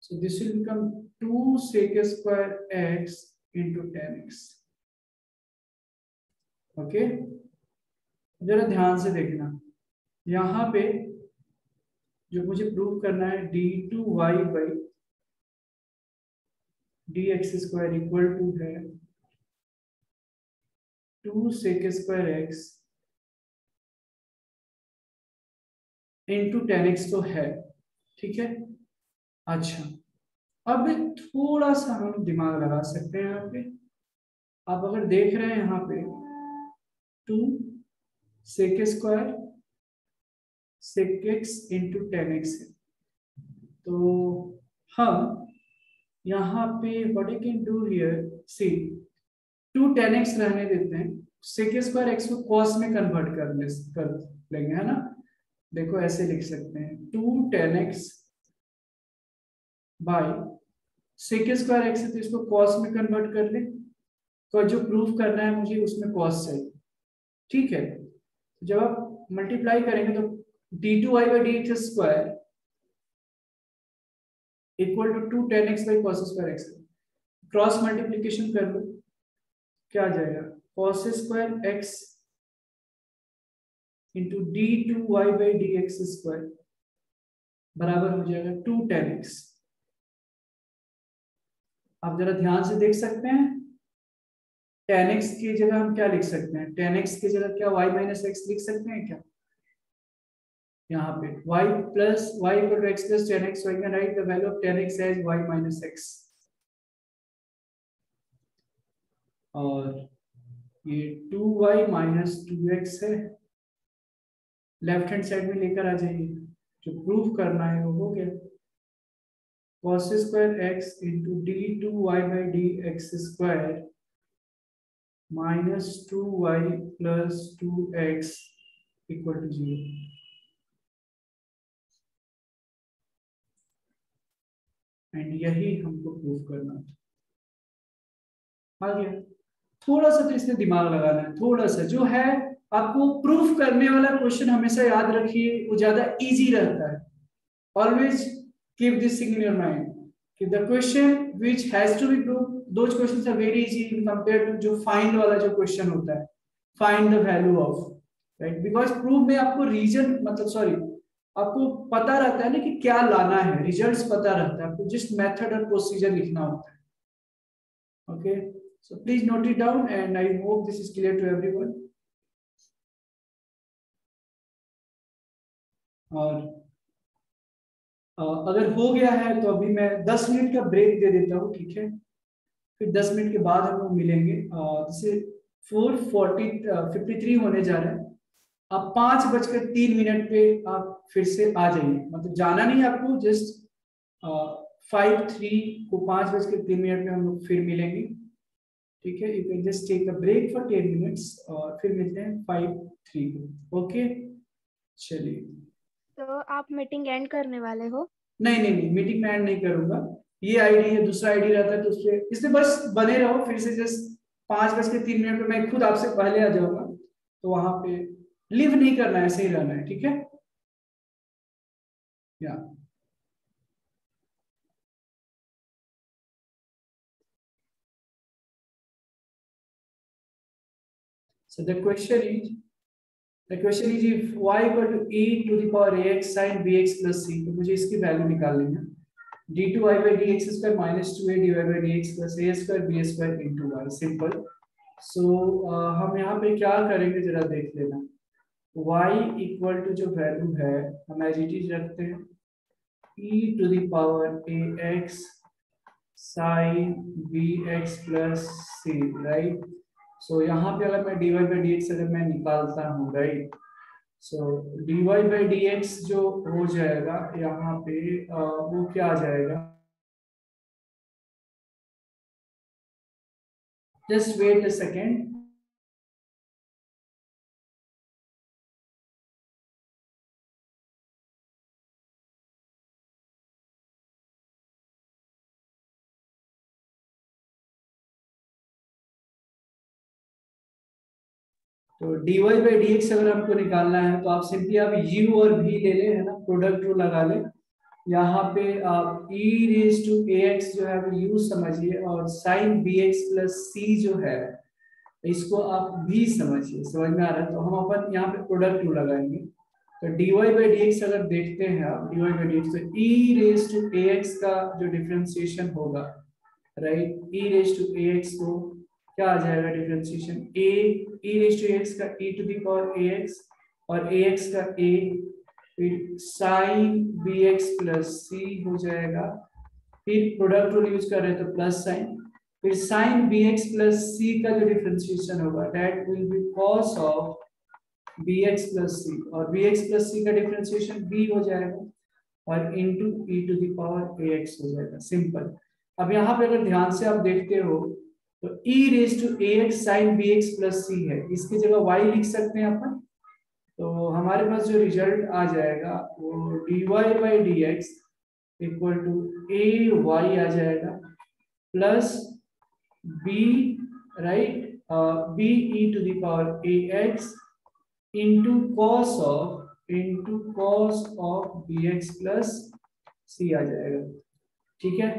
So this will become 2 sec square x into ten x. Okay, जरा ध्यान से देखना, यहाँ पे जो मुझे प्रूव करना है D two Y by D x square equal to है 2 sec square X into ten X तो है, ठीक है। अच्छा, अब थोड़ा सा हम दिमाग लगा सकते हैं यहाँ पे। आप अगर देख रहे हैं यहाँ पे 2 sec square sec X into ten X है, तो हम यहाँ पे what I can do here, see 2 tan x रहने देते हैं, सेक स्क्वायर एक्स को cos में कन्वर्ट कर लेंगे, है ना। देखो ऐसे लिख सकते हैं 2 tan x by sec square X है तो इसको cos में कन्वर्ट कर ले, तो जो प्रूफ करना है मुझे उसमें cos चाहिए, ठीक है। जब आप मल्टीप्लाई करेंगे तो d2y by D x square equal to 2 tan x बाई cos square X, cross multiplication कर लो, क्या आ जाएगा cos square X into D two Y by D x square बराबर हो जाएगा 2 tan x। आप जरा ध्यान से देख सकते हैं, tan x की जगह हम क्या लिख सकते हैं, tan x की जगह क्या y माइनस एक्स लिख सकते हैं क्या, यहाँ पे y plus y equal to x plus tan x, so I can write the value of tan x as y minus x। और ये 2y माइनस 2x है, लेफ्ट हैंड साइड में लेकर आ जाइए, जो प्रूफ करना है वो हो गया cos square x into D two Y by D x square minus 2y plus 2x equal to 0। And यही हमको प्रूफ करना था, आ गया। थोड़ा सा तो इसमें दिमाग लगाना है, थोड़ा सा जो है आपको प्रूफ करने वाला क्वेश्चन हमेशा याद रखिए, वो ज्यादा इजी रहता है। Always keep this thing in your mind कि the question which has to be proved, those questions are very easy in compare to जो फाइंड वाला जो क्वेश्चन होता है, find the value of, right. Because proof में आपको रीजन मतलब सॉरी आपको पता रहता है ना कि क्या लाना है, रिजल्ट्स पता रहता है, आपको जस्ट मेथड और प्रोसीजर लिखना होता है। Okay, so please note it down and I hope this is clear to everyone। और अगर हो गया है तो अभी मैं 10 मिनट का ब्रेक दे देता हूँ, ठीक है। फिर 10 मिनट के बाद हम लोग मिलेंगे, जैसे 4:53 होने जा रहे हैं, आप 5:03 पे आप फिर से आ जाइए, मतलब जाना नहीं आपको, जस्ट 5:03 को 5:03 पे हम लोग फिर मिलेंगे, ठीक है। You can just take a break for 10 minutes और फिर मिलते हैं 5:03 को। ओके, चलिए। तो आप मीटिंग एंड करने वाले हो? नहीं नहीं नहीं, मीटिंग में एंड नहीं करूंगा, ये आईडी है, दूसरा आईडी रहता है तो इससे बस बने रहो, फिर से जस्ट 5:03 पे मैं खुद आपसे पहले आ जाऊंगा, तो वहां पे लिव नहीं करना है, ऐसे ही रहना है, ठीक है। या so the question is if y equal to e to the power ax sin bx plus c, तो मुझे इसकी वैल्यू निकालनी है, d2y by dx square minus 2a dy by dx plus a square b square into y, simple. So हम यहाँ पे क्या करेंगे जरा देख लेना, y इक्वल टू जो वैल्यू है हम एज इट इज रखते हैं e to the power ax sin bx plus c, right. So यहाँ पे अगर मैं dy by dx अगर मैं निकालता हूँ, right, so dy by dx जो हो जाएगा यहाँ पे वो क्या आ जाएगा, जस्ट वेट अ सेकेंड। तो dy by dx अगर आपको निकालना है तो आप सिंपली आप u और v ले ले, है ना, प्रोडक्ट रूल लगा ले, यहाँ पे आप e रेज टू ax जो है वो u समझिए, और sin bx प्लस c जो है इसको आप भी समझिए। समझ में आ रहा है? तो हम अपन यहाँ पे प्रोडक्ट टू लगाएंगे। तो dy बाई dx अगर देखते हैं आप, dy बाई dx, तो e रेज टू ax का जो डिफरेंशिएशन होगा, right, e raise to ax को क्या आ जाएगा differentiation, a e raise to ax का e to the power ax और ax का a, फिर sin bx प्लस c हो जाएगा, फिर प्रोडक्ट रूल यूज कर रहे हैं तो प्लस साइन, फिर sin bx प्लस c का जो डिफरेंशिएशन होगा that will be cos of bx plus c, और bx प्लस c का डिफरेंशिएशन b हो जाएगा और into e to the power ax हो जाएगा। सिंपल। अब यहाँ पे अगर ध्यान से आप देखते हो तो e raise to ax sin bx plus c है, इसकी जगह y लिख सकते हैं अपन। तो हमारे पास जो रिजल्ट आ जाएगा वो dy by dx equal to ay आ जाएगा plus b, right, b e to the power ax into cos of bx plus c आ जाएगा। ठीक है,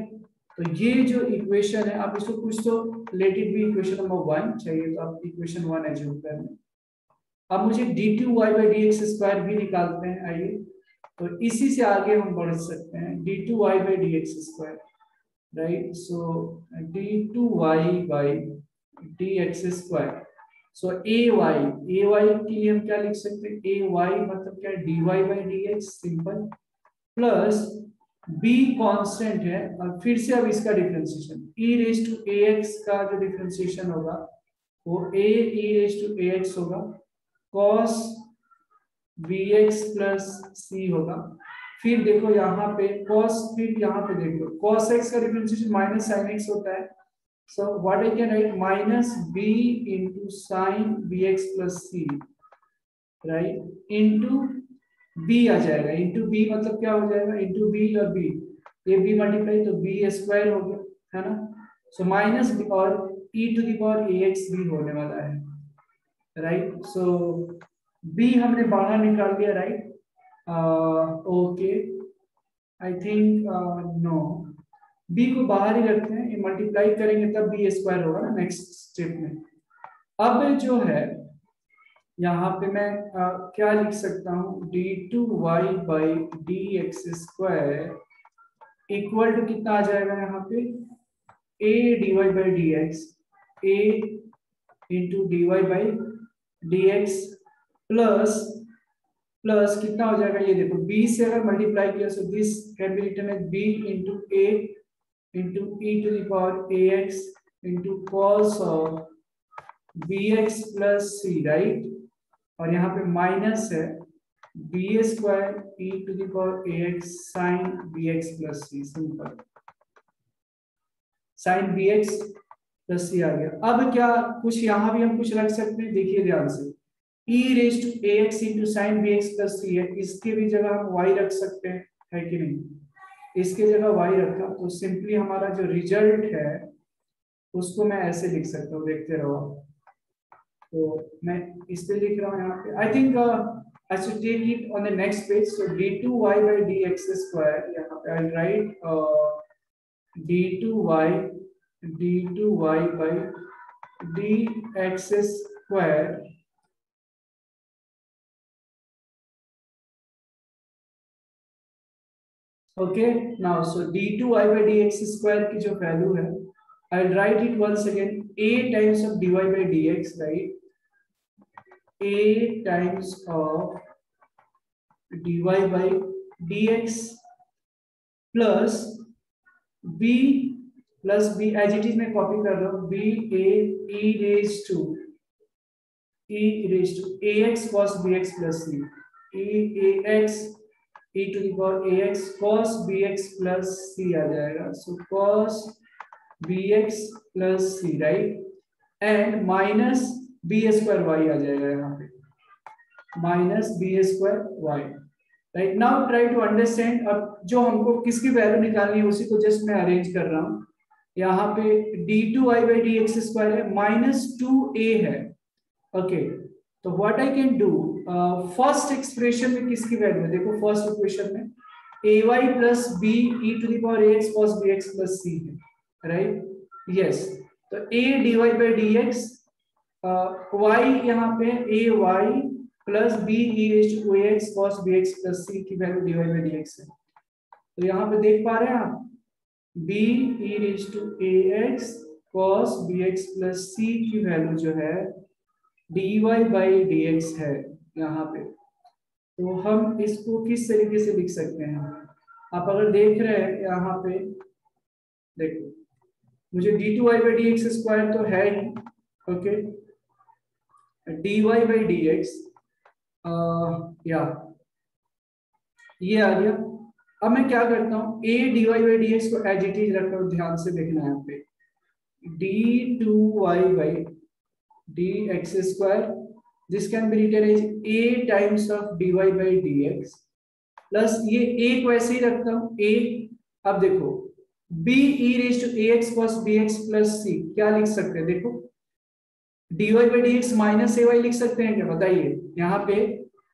तो ये जो इक्वेशन है, आप इसको कुछ तो let it be equation number 1 चाहिए, तो आप इक्वेशन 1 एज्यूम कर लें। अब मुझे d2y बाई dx स्क्वायर भी निकालते हैं, आइए। तो इसी से आगे हम बढ़ सकते हैं, d2y by dx square, right, so d2y by dx square, so ay के लिए हम क्या लिख सकते हैं, ay मतलब क्या है, dy by dx, simple, plus b constant है, और फिर से अब इसका differentiation e raise to ax का जो डिफरेंशिएशन होगा वो a e raise to ax होगा, cos bx प्लस c होगा, फिर देखो यहाँ पे cos, फिर यहाँ पे देखो cos x का डिफरेंशिएशन माइनस sin x होता है, so what I can write, minus b into sine bx plus c, right, into b आ जाएगा, इंटू b मतलब क्या हो जाएगा, इंटू b और b, ये b मल्टीप्लाई तो b स्क्वायर हो गया, है ना, सो माइनस b और e to the power ax भी होने वाला है, राइट, सो b हमने बाहर निकाल दिया, right, okay, I think no, b को बाहर ही रखते हैं, ये मल्टीप्लाई करेंगे तब b स्क्वायर होगा ना नेक्स्ट स्टेप में। अब जो है यहाँ पे मैं क्या लिख सकता हूँ, d2y by dx square equal to कितना आ जाएगा यहाँ पे, a dy by dx, a into dy by dx plus plus कितना हो जाएगा, ये देखो b से अगर मल्टीप्लाई किया so this can be written as b into a into e to the power ax into cos of bx plus c, right, और यहाँ पे माइनस है b square e to the power ax sine bx plus c, simple, sine bx plus c आ गया। अब क्या कुछ यहाँ भी हम कुछ रख सकते हैं, देखिए ध्यान से, e raise to ax into sine bx plus c है, इसके भी जगह हम y रख सकते हैं, है कि नहीं, इसके जगह y रखा तो सिंपली हमारा जो रिजल्ट है उसको मैं ऐसे लिख सकता हूँ, देखते रहो। तो मैं इस पे लिख रहा हूँ यहाँ पे, I think I should take it on the next page, so d2y by dx square, यहाँ पे I write d2y by dx square okay, now so d2y by dx square की जो वैल्यू है, I'll write it once again, a times of dy by dx, right, a times of dy by dx plus b as it is मैं कॉपी कर रहा हूँ, b a e raised to ax cos bx plus c, ax e to the power ax cos bx plus c आ जाएगा, so cos bx plus c, right, and minus b square y आ जाएगा यहाँ पे, minus b square y, right, now try to understand। अब जो हमको किसकी वैल्यू निकालनी है उसी को जस्ट मैं अरेंज कर रहा हूँ, यहाँ पे d2y by dx स्क्वायर है, माइनस 2a है, ओके, तो what I can do, first expression में किसकी वैल्यू है, देखो फर्स्ट इक्वेशन में ay plus b e to the power ax cos bx plus c है, राइट? यस, तो a dy by dx, y यहाँ पे ay plus b e raised to ax cos bx plus c की वैल्यू dy by dx है। तो यहाँ पे देख पा रहे हैं आप, b e raised to ax cos bx plus c की वैल्यू जो है dy by dx है यहाँ पे। तो हम इसको किस तरीके से लिख सकते हैं? आप अगर देख रहे हैं यहाँ पे, देखो मुझे d2y by dx स्क्वायर तो है ही, ओके, dy by dx या ये आ गया। अब मैं क्या करता हूँ, a dy by dx को एज इट इज रखकर ध्यान से देखना है यहाँ पे, d2y by dx square, this can be written as a times of dy by dx plus ये a को ऐसे ही रखता हूँ a। अब देखो b e raised to ax cos bx plus c क्या लिख सकते हैं? देखो dy by dx minus ay लिख सकते हैं क्या? बताइए। यहाँ पे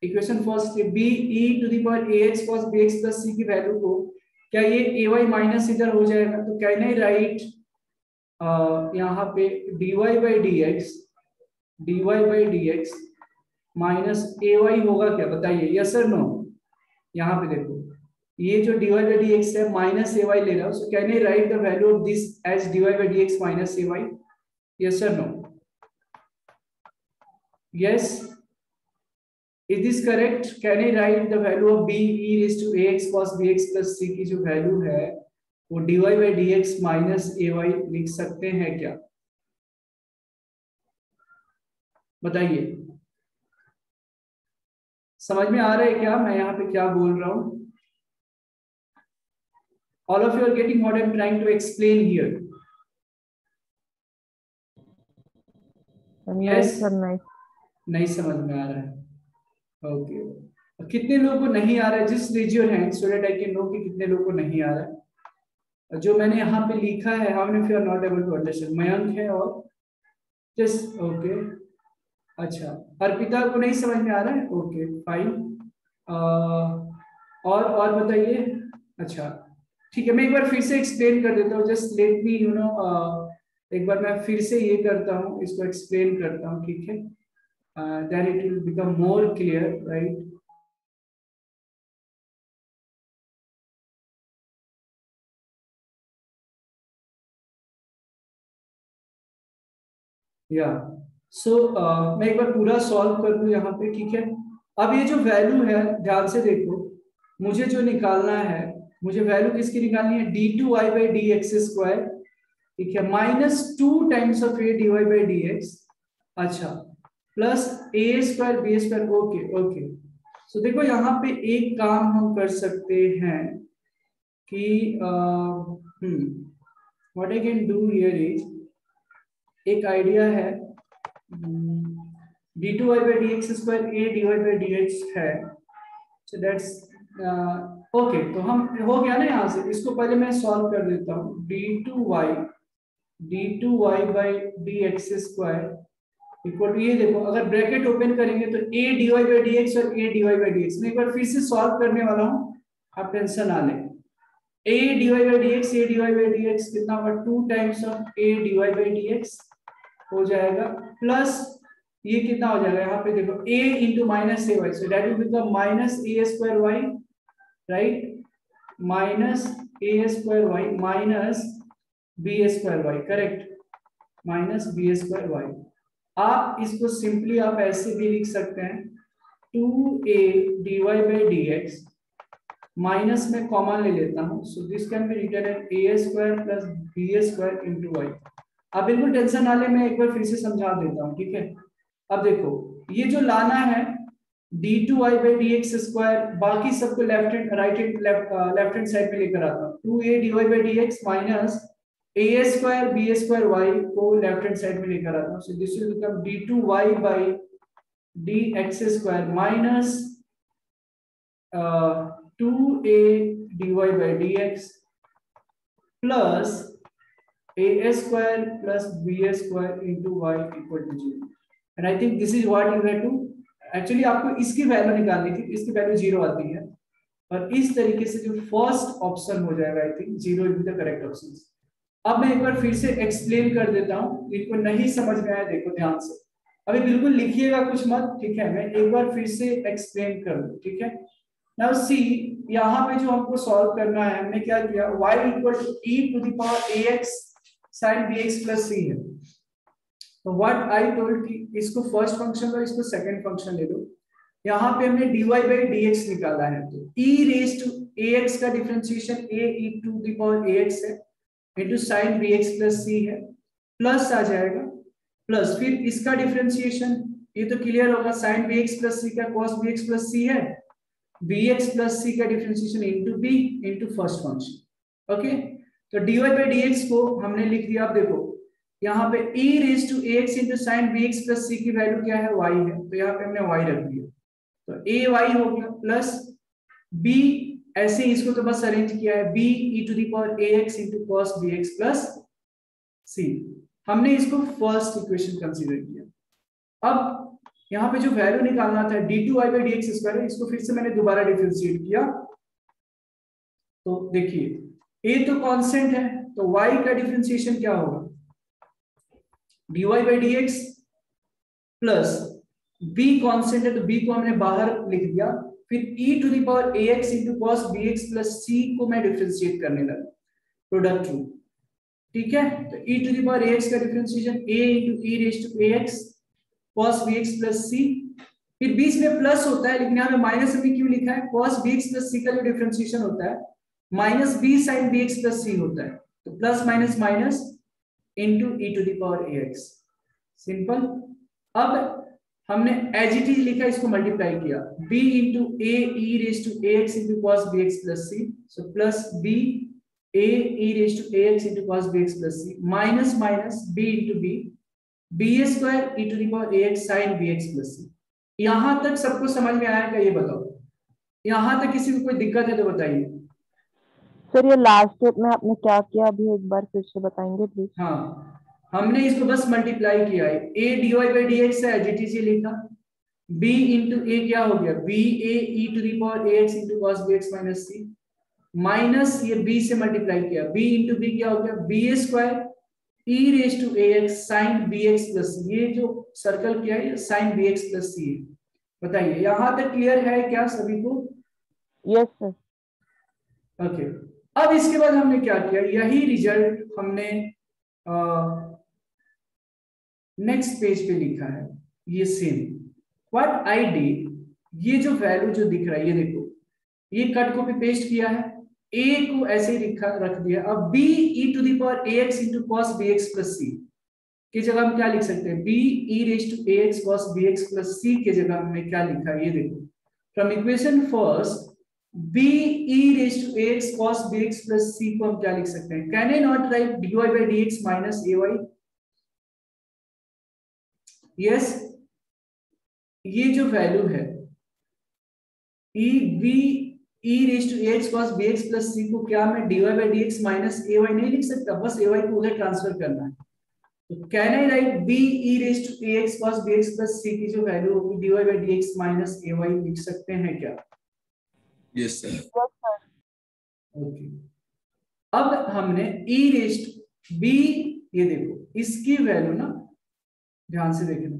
इक्वेशन फर्स्ट है b e to the power ax cos bx plus c की वैल्यू को क्या ये ay माइनस इधर हो जाएगा, तो कैन आई राइट यहाँ पे dy by dx minus ay होगा क्या? बताइए, यस और नो? यहाँ पे देखो ये जो dy by dx है माइनस ay ले रहा हूँ, so can I write the value of this as dy by dx minus ay? Yes और no? Yes, is this correct? Can I write the value of b e raised to ax cos bx plus c की जो वैल्यू है वो dy by dx minus ay लिख सकते हैं क्या? बताइए, समझ में आ रहा है क्या मैं यहाँ पे क्या बोल रहा हूँ? All of you are getting what I am trying to explain here. Yes? नहीं समझ में आ रहा है, ओके। कितने लोगों को नहीं आ रहा है? Just raise your hand so that I can know कि कितने लोगों को नहीं आ रहा है। जो मैंने यहाँ पे लिखा है, how many of you are not able to understand? Mayank है और जस्ट ओके, अच्छा, अर्पिता को नहीं समझ में आ रहा है? ओके फाइन, और बताइए। अच्छा ठीक है, मैं एक बार फिर से एक्सप्लेन कर देता हूँ, just let me you know, एक बार मैं फिर से ये करता हूँ, इसको एक्सप्लेन करता हूँ, ठीक है? Then it will become more clear, right? या सो मैं एक बार पूरा सॉल्व कर दूं यहाँ पे, ठीक है? अब ये जो वैल्यू है ध्यान से देखो, मुझे जो निकालना है, मुझे वैल्यू किसकी निकालनी है? d2y by dx स्क्वायर, ठीक है, minus 2 times of a dy by dx, अच्छा, plus a square b square, okay okay. So देखो यहाँ पे एक काम हम कर सकते हैं कि what I can do here is, एक आइडिया है, d2y by dx square a dy by dx है, सो दैट्स ओके। तो हम हो गया ना यहाँ से, इसको पहले मैं सॉल्व कर देता हूँ, d2y by dx square equal to, ये देखो अगर ब्रैकेट ओपन करेंगे तो a dy by dx और a dy by dx, मैं एक बार फिर से सॉल्व करने वाला हूँ, आप टेंशन ना लें। a dy by dx कितना होगा? 2 times of a dy by dx हो जाएगा, प्लस ये कितना हो जाएगा? यहाँ पे देखो a into minus A Y, so that will become minus A square Y, right? Minus A square Y minus B square Y, correct? Minus B square Y. आप इसको सिंपली आप ऐसे भी लिख सकते हैं, 2a dy by dx, minus में कॉमन ले लेता हूँ, so this can be written as a square plus B square into Y. आप बिल्कुल टेंशन ना ले, मैं एक बार फिर से समझा देता हूँ, ठीक है? अब देखो ये जो लाना है d2y by dx स्क्वायर, बाकी सबको left hand right hand left hand side में लेकर आता हूँ, 2a dy by dx minus a square b square y को लेफ्ट हैंड साइड में लेकर आता हूँ, so this will become d2y by dx square minus 2a dy by dx plus a square plus b square into y equal to 0, and I think this is what you have to, actually आपको इसकी वैल्यू निकालनी थी, इसकी वैल्यू 0 आती है, और इस तरीके से जो फर्स्ट ऑप्शन हो जाएगा, I think 0 is the correct option. अब मैं एक बार फिर से एक्सप्लेन कर देता हूँ, इनको नहीं समझ में आया देखो ध्यान से, अभी बिल्कुल लिखिएगा कुछ मत, ठीक है, मैं एक बार फिर से एक्सप्लेन कर दूं, ठीक है। नाउ सी, यहाँ पे जो हमको सॉल्व करना है, हमने क्या किया, y equal to e to the power ax sin bx plus c है। तो व्हाट आई टोल्ड कि इसको फर्स्ट फंक्शन लो, इसको सेकंड फंक्शन ले लो। यहाँ पे हमने dy by dx निकाला है, तो e रेज टू ax का differentiation a e to the power ax है into sin bx plus c है, प्लस आ जाएगा, प्लस फिर इसका डिफरेंशिएशन, ये तो क्लियर होगा, sin bx प्लस c का cos bx प्लस c है, bx प्लस c का differentiation into b into first function. Okay, तो dy by dx को हमने लिख दिया। अब देखो यहाँ पे e raise to ax into sin bx plus c की वैल्यू क्या है, y है, तो यहाँ पे हमने y रख दिया, तो ay हो गया, प्लस b ऐसे ही इसको तो बस अरेंज किया है, b e to the power ax into cos bx plus c, हमने इसको फर्स्ट इक्वेशन कंसीडर किया। अब यहाँ पे जो वैल्यू निकालना था d2y by dx स्क्वायर, इसको फिर से मैंने दोबारा डिफरेंशिएट किया, तो देखिए a तो कांस्टेंट है, तो y का डिफरेंशिएशन क्या होगा, dy by dx plus b constant है तो b को हमने बाहर लिख दिया, फिर e to the power ax into cos bx plus c को मैं डिफरेंशिएट करने लगा, प्रोडक्ट रूल, ठीक है। तो e to the power ax का differentiation a into e raise to ax cos bx plus c, फिर बीच में प्लस होता है, लेकिन यहाँ पे माइनस में क्यों लिखा है, cos bx प्लस c का जो डिफरेंशिएशन होता है minus b sin bx plus c होता है, तो plus minus minus into e to the power ax, simple. अब हमने एज इट इज लिखा, इसको मल्टीप्लाई किया, b into a e raise to ax into cos bx plus c, so plus b a e raise to ax into cos bx plus c, minus minus b into b square e to the power ax sin bx plus c। यहां तक सबको समझ में आया क्या, ये बताओ, यहां तक किसी को कोई दिक्कत है तो बताइए। सर ये लास्ट स्टेप में आपने क्या किया, अभी एक बार फिर से बताएंगे प्लीज। हाँ, हमने इसको बस मल्टीप्लाई किया है, a dy by dx है, एज इट इज लिखा, b इंटू a क्या हो गया, b a e to the power ax into cos bx minus c, minus ये b से मल्टीप्लाई किया, b इंटू b क्या हो गया, b square e raise to ax sin bx plus c, ये जो सर्कल किया है sin bx प्लस c है। बताइए यहां तक क्लियर है क्या सभी को? Yes sir. ओके, अब इसके बाद हमने क्या किया, यही रिजल्ट हमने नेक्स्ट पेज पे लिखा है, ये सेम व्हाट आई डिड, ये जो वैल्यू जो दिख रहा है, ये देखो, ये कट कॉपी पेस्ट किया है, a को ऐसे ही रख दिया, अब b e to the power ax into cos bx plus c की जगह हम क्या लिख सकते हैं, b e raise to ax cos bx plus c की जगह हमने क्या लिखा है, ये देखो, from equation first b e raise to ax cos bx plus c को हम क्या लिख सकते हैं, can I not write dy by dx minus ay, yes, ये जो वैल्यू है e b e raise to ax cos bx plus c को क्या मैं dy by dx minus ay नहीं लिख सकता, बस ay को उधर ट्रांसफर करना है, तो can I write b e raise to ax cos bx plus c की जो वैल्यू होगी dy by dx minus ay लिख सकते हैं क्या? Yes sir. ओके, अब हमने e रेज टू b, ये देखो इसकी वैल्यू ना ध्यान से देखना,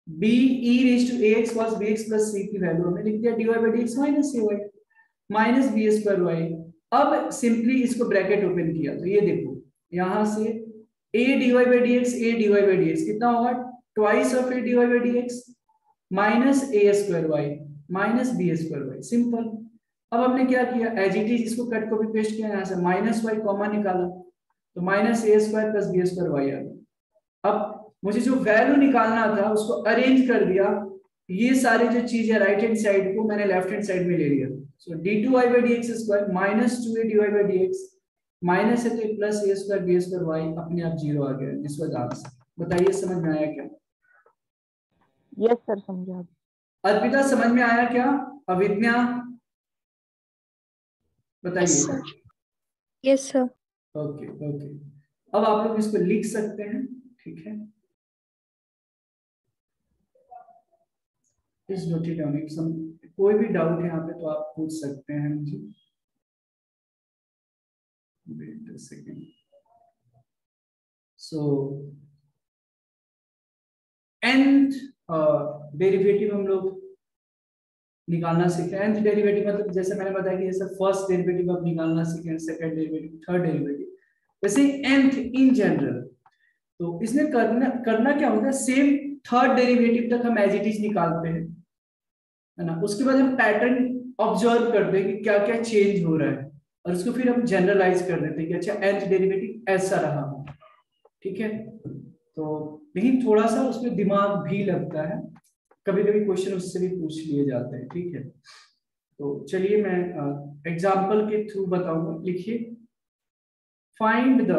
b e raise to ax cos bx plus c की वैल्यू हमने लिख दिया dy by dx minus ay minus b square y। अब सिंपली इसको ब्रैकेट ओपन किया, तो ये देखो यहां से a dy by dx, a dy by dx कितना होगा, twice of a dy by dx minus a square y minus b square y, simple. अब हमने क्या किया, एज इट इज इसको कट कॉपी पेस्ट किया, यहां से माइनस y कॉमा निकाला, तो minus a square plus b square y आ गया। अब मुझे जो वैल्यू निकालना था उसको अरेंज कर दिया, ये सारे जो चीज है राइट हैंड साइड को मैंने लेफ्ट हैंड साइड में ले लिया, सो d2y by dx square minus 2a dy by dx minus है तो plus a square b square y अपने आप 0 आ गया, दिस वाज आंसर। बताइए समझ में आया क्या? यस सर, समझा। अर्पिता समझ में आया क्या? अविद्या बताइए। Yes sir. ओके ओके, अब आप लोग इसको लिख सकते हैं, ठीक है, please note it down, if some कोई भी डाउट यहाँ पे तो आप पूछ सकते हैं मुझे। Wait a second. So nth derivative हम लोग निकालना सीखे। nth डेरिवेटिव मतलब जैसे मैंने बताया कि जैसे फर्स्ट डेरिवेटिव आप निकालना सीखे, सेकंड डेरिवेटिव, थर्ड डेरिवेटिव, वैसे nth इन जनरल। तो इसमें करना क्या होता है, सेम थर्ड डेरिवेटिव तक हम एज इट इज निकालते हैं, है ना। उसके बाद हम पैटर्न ऑब्जर्व करते हैं कि क्या क्या चेंज हो रहा है, और उसको फिर हम जनरलाइज कर देते हैं कि अच्छा nth डेरिवेटिव ऐसा रहा हो, ठीक है। तो लेकिन थोड़ा सा उसमें दिमाग भी लगता है, कभी कभी क्वेश्चन उससे भी पूछ लिए जाते हैं, ठीक है। तो चलिए मैं एग्जांपल के थ्रू बताऊंगा। लिखिए, find the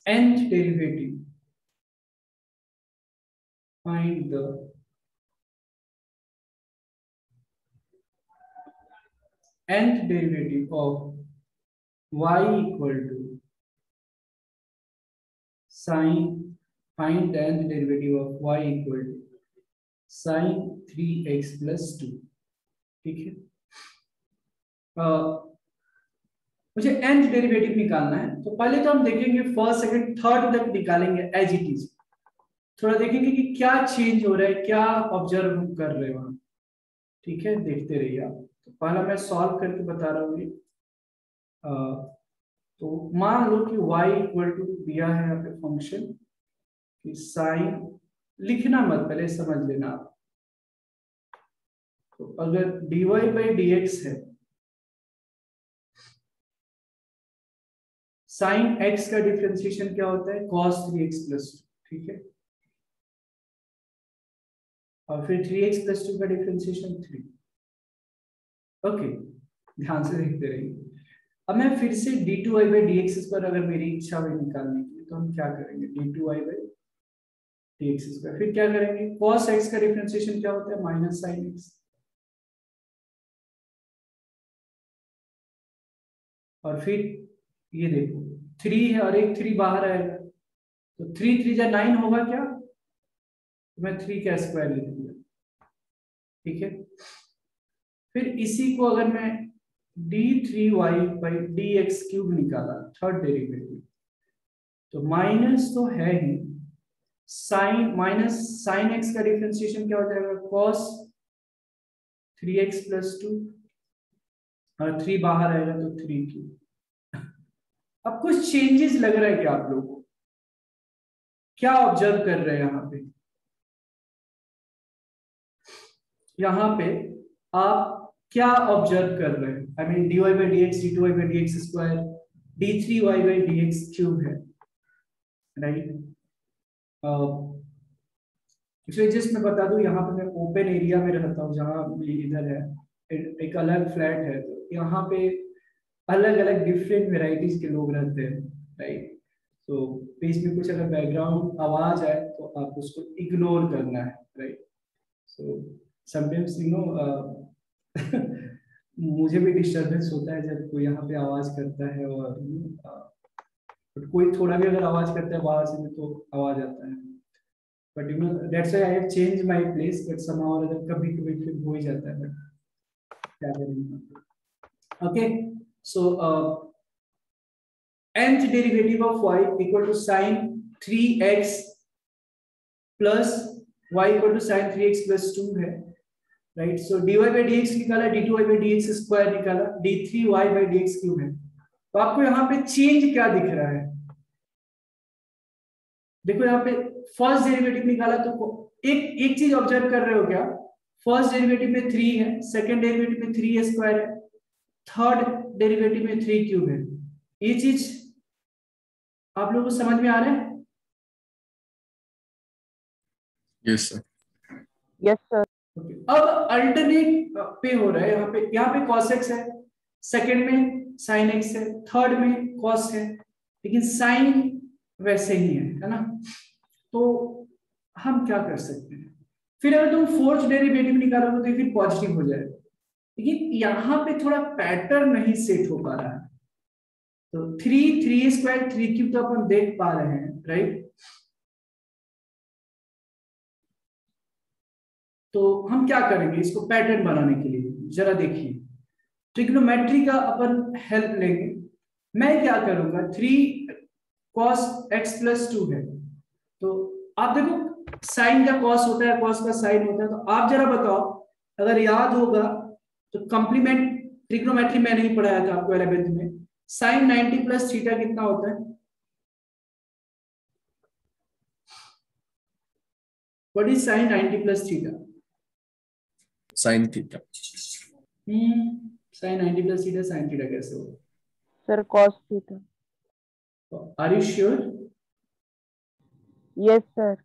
nth derivative, find the nth derivative of y equal to sine, find the nth derivative of y equal to sine 3x plus 2, ठीक है। मुझे nth डेरिवेटिव निकालना है, तो पहले तो हम देखेंगे फर्स्ट सेकंड थर्ड तक निकालेंगे एज इट इज, थोड़ा देखेंगे कि क्या चेंज हो रहा है, क्या ऑब्जर्व हम कर रहे हैं वहां, ठीक है। देखते रहिए आप। तो पहला मैं सॉल्व करके बता रहा हूँ। तो मान लो कि y इक्वल टू दिया है यहाँ पे फंक्शन कि साइन, लिखना मत, पहले समझ लेना आप। तो अगर dy बाई dx है, साइन x का डिफरेंशिएशन क्या होता है, cos 3x प्लस 2, ठीक है। और फिर 3x प्लस 2 का डिफरेंशिएशन 3, ओके। ध्यान से देखते रहिए। अब मैं फिर से d2y बाई dx पर, अगर मेरी इच्छा हुई निकालने की, तो हम क्या करेंगे, d2y बाई dx स्क्वायर, फिर क्या करेंगे, cos x का डिफरेंशिएशन क्या होता है, माइनस साइन x, और फिर ये देखो 3 है और एक 3 बाहर आएगा, तो 3 3 जा 9 होगा क्या, तो मैं 3 का स्क्वायर लिख दिया, ठीक है। फिर इसी को अगर मैं d3y बाई dx क्यूब निकाला, थर्ड डेरिवेटिव, तो माइनस तो है ही, साइन माइनस साइन x का डिफरेंशिएशन क्या हो जाएगा, cos 3x प्लस 2, और 3 बाहर आएगा तो 3 क्यूब। अब कुछ चेंजेस लग रहा है क्या आप लोगों को, क्या ऑब्जर्व कर रहे हैं यहाँ पे आप क्या ऑब्जर्व कर रहे हैं, I mean dy by dx, d2y by dx square, d3y by dx cube है, राइट। इसलिए जस्ट मैं बता दूं, यहाँ पे मैं ओपन एरिया में रहता हूँ, जहाँ इधर है एक अलग फ्लैट है, तो यहाँ पे अलग अलग डिफरेंट वेराइटीज के लोग रहते हैं, राइट। तो बीच में कुछ अगर बैकग्राउंड आवाज आए तो आप उसको इग्नोर करना है, right. So sometimes you know मुझे भी डिस्टर्बेंस होता है जब कोई यहाँ पे आवाज करता है, और कोई थोड़ा भी अगर आवाज करता है बाहर से भी तो आवाज आता है, but you know that's why I have change my place, but somehow और अदर कभी कभी फिर हो ही जाता है, बट क्या करेंगे। Okay, so nth derivative of y equal to sin 3x plus y equal to sin 3x plus 2 है, right. So dy by dx निकाला, d2y बाई dx स्क्वायर निकाला, d3y बाई dx क्यूब है। तो आपको यहाँ पे चेंज क्या दिख रहा है, देखो यहाँ पे फर्स्ट डेरिवेटिव निकाला, तो एक चीज ऑब्जर्व कर रहे हो क्या, फर्स्ट डेरिवेटिव में 3 है, सेकंड डेरिवेटिव में 3 स्क्वायर है, थर्ड डेरिवेटिव में 3 क्यूब है। ये चीज आप लोगों को समझ में आ रहा है? Yes sir. Yes sir. अब अल्टरनेट पे हो रहा है, यहाँ पे cos x है, सेकंड में sin x है, थर्ड में cos है, लेकिन साइन वैसे ही है ना। तो हम क्या कर सकते हैं, फिर अगर तुम फोर्थ डेरिवेटिव निकालोगे तो फिर पॉजिटिव हो जाएगा, लेकिन यहाँ पे थोड़ा पैटर्न नहीं सेट हो पा रहा है, तो 3 3 क्यूब तो अपन देख पा रहे हैं, राइट। तो हम क्या करेंगे इसको पैटर्न बनाने के लिए, जरा देखिए ट्रिग्नोमेट्री का अपन हेल्प लेंगे। मैं क्या करूंगा, 3 cos x प्लस 2 है, तो आप देखो साइन का कॉस होता है, कॉस का साइन होता है, तो आप जरा बताओ, अगर याद होगा तो कंप्लीमेंट ट्रिग्नोमेट्री में नहीं पढ़ाया था आपको 11th में, साइन 90 प्लस थीटा कितना होता है? What is sine 90 plus theta? Sine theta. Sine 90 plus theta, sine theta कैसे होगा? Sir cos theta. Are you sure? Yes sir.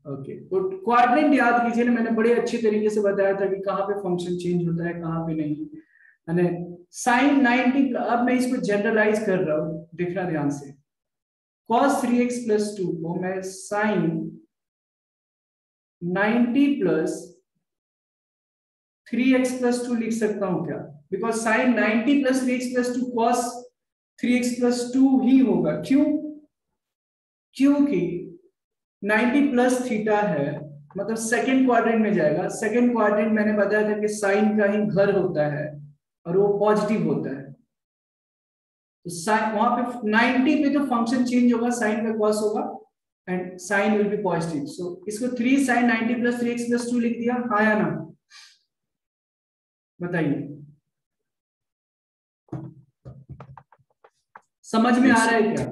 Okay, तो क्वाड्रेंट याद कीजिए ना, मैंने बड़े अच्छे तरीके से बताया था कि कहाँ पे फंक्शन चेंज होता है, कहाँ पे नहीं। मैंने साइन 90, अब मैं इसको जनरलाइज कर रहा हूँ, देखना ध्यान से। cos 3x प्लस 2 को मैं साइन 90 प्लस 3x प्लस 2 लिख सकता हूँ क्या? Because sign 90 plus 3x plus 2 cos 3x plus 2 ही होगा। क्यों? क्योंकि 90 प्लस थीटा है, मतलब सेकेंड क्वाड्रेंट में जाएगा। सेकेंड क्वाड्रेंट मैंने बताया था कि साइन का ही घर होता है और वो पॉजिटिव होता है, तो साइन वहां पे 90 पे जो फंक्शन चेंज होगा साइन का कॉस होगा and sine will be positive. So इसको 3 साइन 90 प्लस 3x प्लस 2 लिख दिया, हाँ या ना? बताइए, समझ में आ रहा है क्या?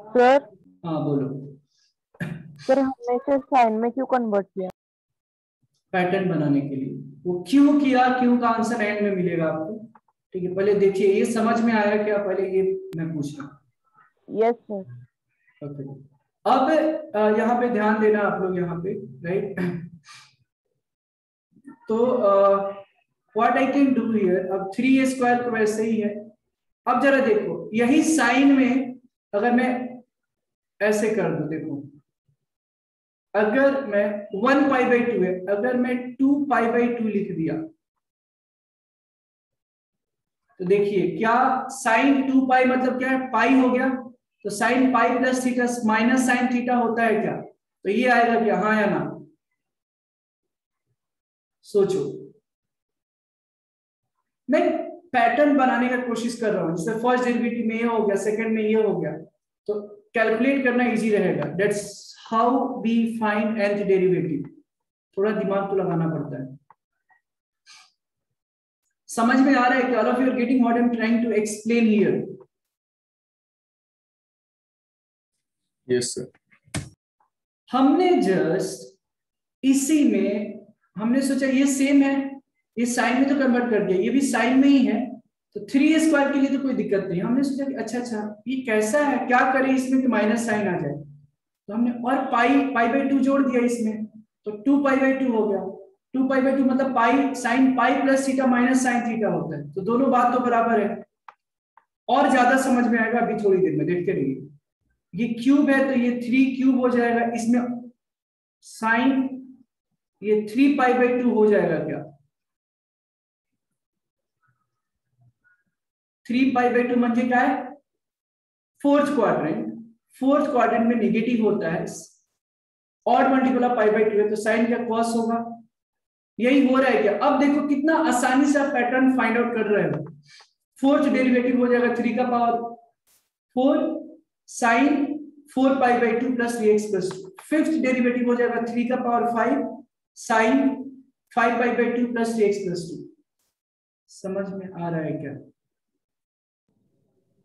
सर हाँ बोलो। सर हमने इसे साइन में क्यों कन्वर्ट किया? पैटर्न बनाने के लिए। वो क्यों किया, क्यों का आंसर एंड में मिलेगा आपको, ठीक है। पहले देखिए ये समझ में आया क्या, पहले ये मैं पूछ रहा हूँ। Yes sir. ओके, अब यहाँ पे ध्यान देना आप लोग, यहाँ पे राइट। तो what I can do here, अब 3a स्क्वायर तो वैसे ही है। अब जरा देखो यही साइन में अगर मैं ऐसे कर दूं, देखो अगर मैं 1 पाई बाई 2 है, अगर मैं 2 पाई बाई 2 लिख दिया, तो देखिए क्या साइन 2 पाई मतलब क्या है, पाई हो गया। तो sign pi plus theta minus sine theta होता है क्या? तो ये आएगा क्या, हाँ या ना? सोचो, मैं पैटर्न बनाने का कोशिश कर रहा हूं, जैसे फर्स्ट डेरिवेटिव में ये हो गया, सेकंड में ये हो गया, तो कैलकुलेट करना इजी रहेगा। That's how we find nth derivative. थोड़ा दिमाग तो लगाना पड़ता है। समझ में आ रहा है कि all of you are getting what I am trying to explain here? Yes sir. हमने जस्ट इसी में हमने सोचा ये सेम है, ये साइन में तो कन्वर्ट कर दिया, ये भी साइन में ही है, तो 3a स्क्वायर के लिए तो कोई दिक्कत नहीं। हमने सोचा कि अच्छा ये कैसा है, क्या करें इसमें कि माइनस साइन आ जाए, तो हमने और पाई बाई 2 जोड़ दिया इसमें, तो 2 पाई बाई 2 हो गया। 2 पाई बाई 2 मतलब pi sine pi plus theta minus sine theta होता है, तो दोनों बात तो बराबर है। और ज्यादा समझ में आएगा अभी थोड़ी देर में, देखते रहिए। ये क्यूब है तो ये 3 क्यूब हो जाएगा, इसमें साइन ये 3 पाई बाई 2 हो जाएगा क्या? 3 पाई बाई 2 म्हणजे क्या है, फोर्थ क्वाड्रेंट। फोर्थ क्वाड्रेंट में नेगेटिव होता है, odd multiple of pi by 2 है, तो साइन क्या कॉस होगा। यही हो रहा है क्या? अब देखो कितना आसानी से आप पैटर्न फाइंड आउट कर रहे हो। फोर्थ डेरिवेटिव हो जाएगा 3 का power 4 sine 4 pi by 2 plus 3x plus 2। Fifth derivative हो जाएगा 3 का power 5 sine 5 pi by 2 plus 3x plus 2। समझ में आ रहा है क्या?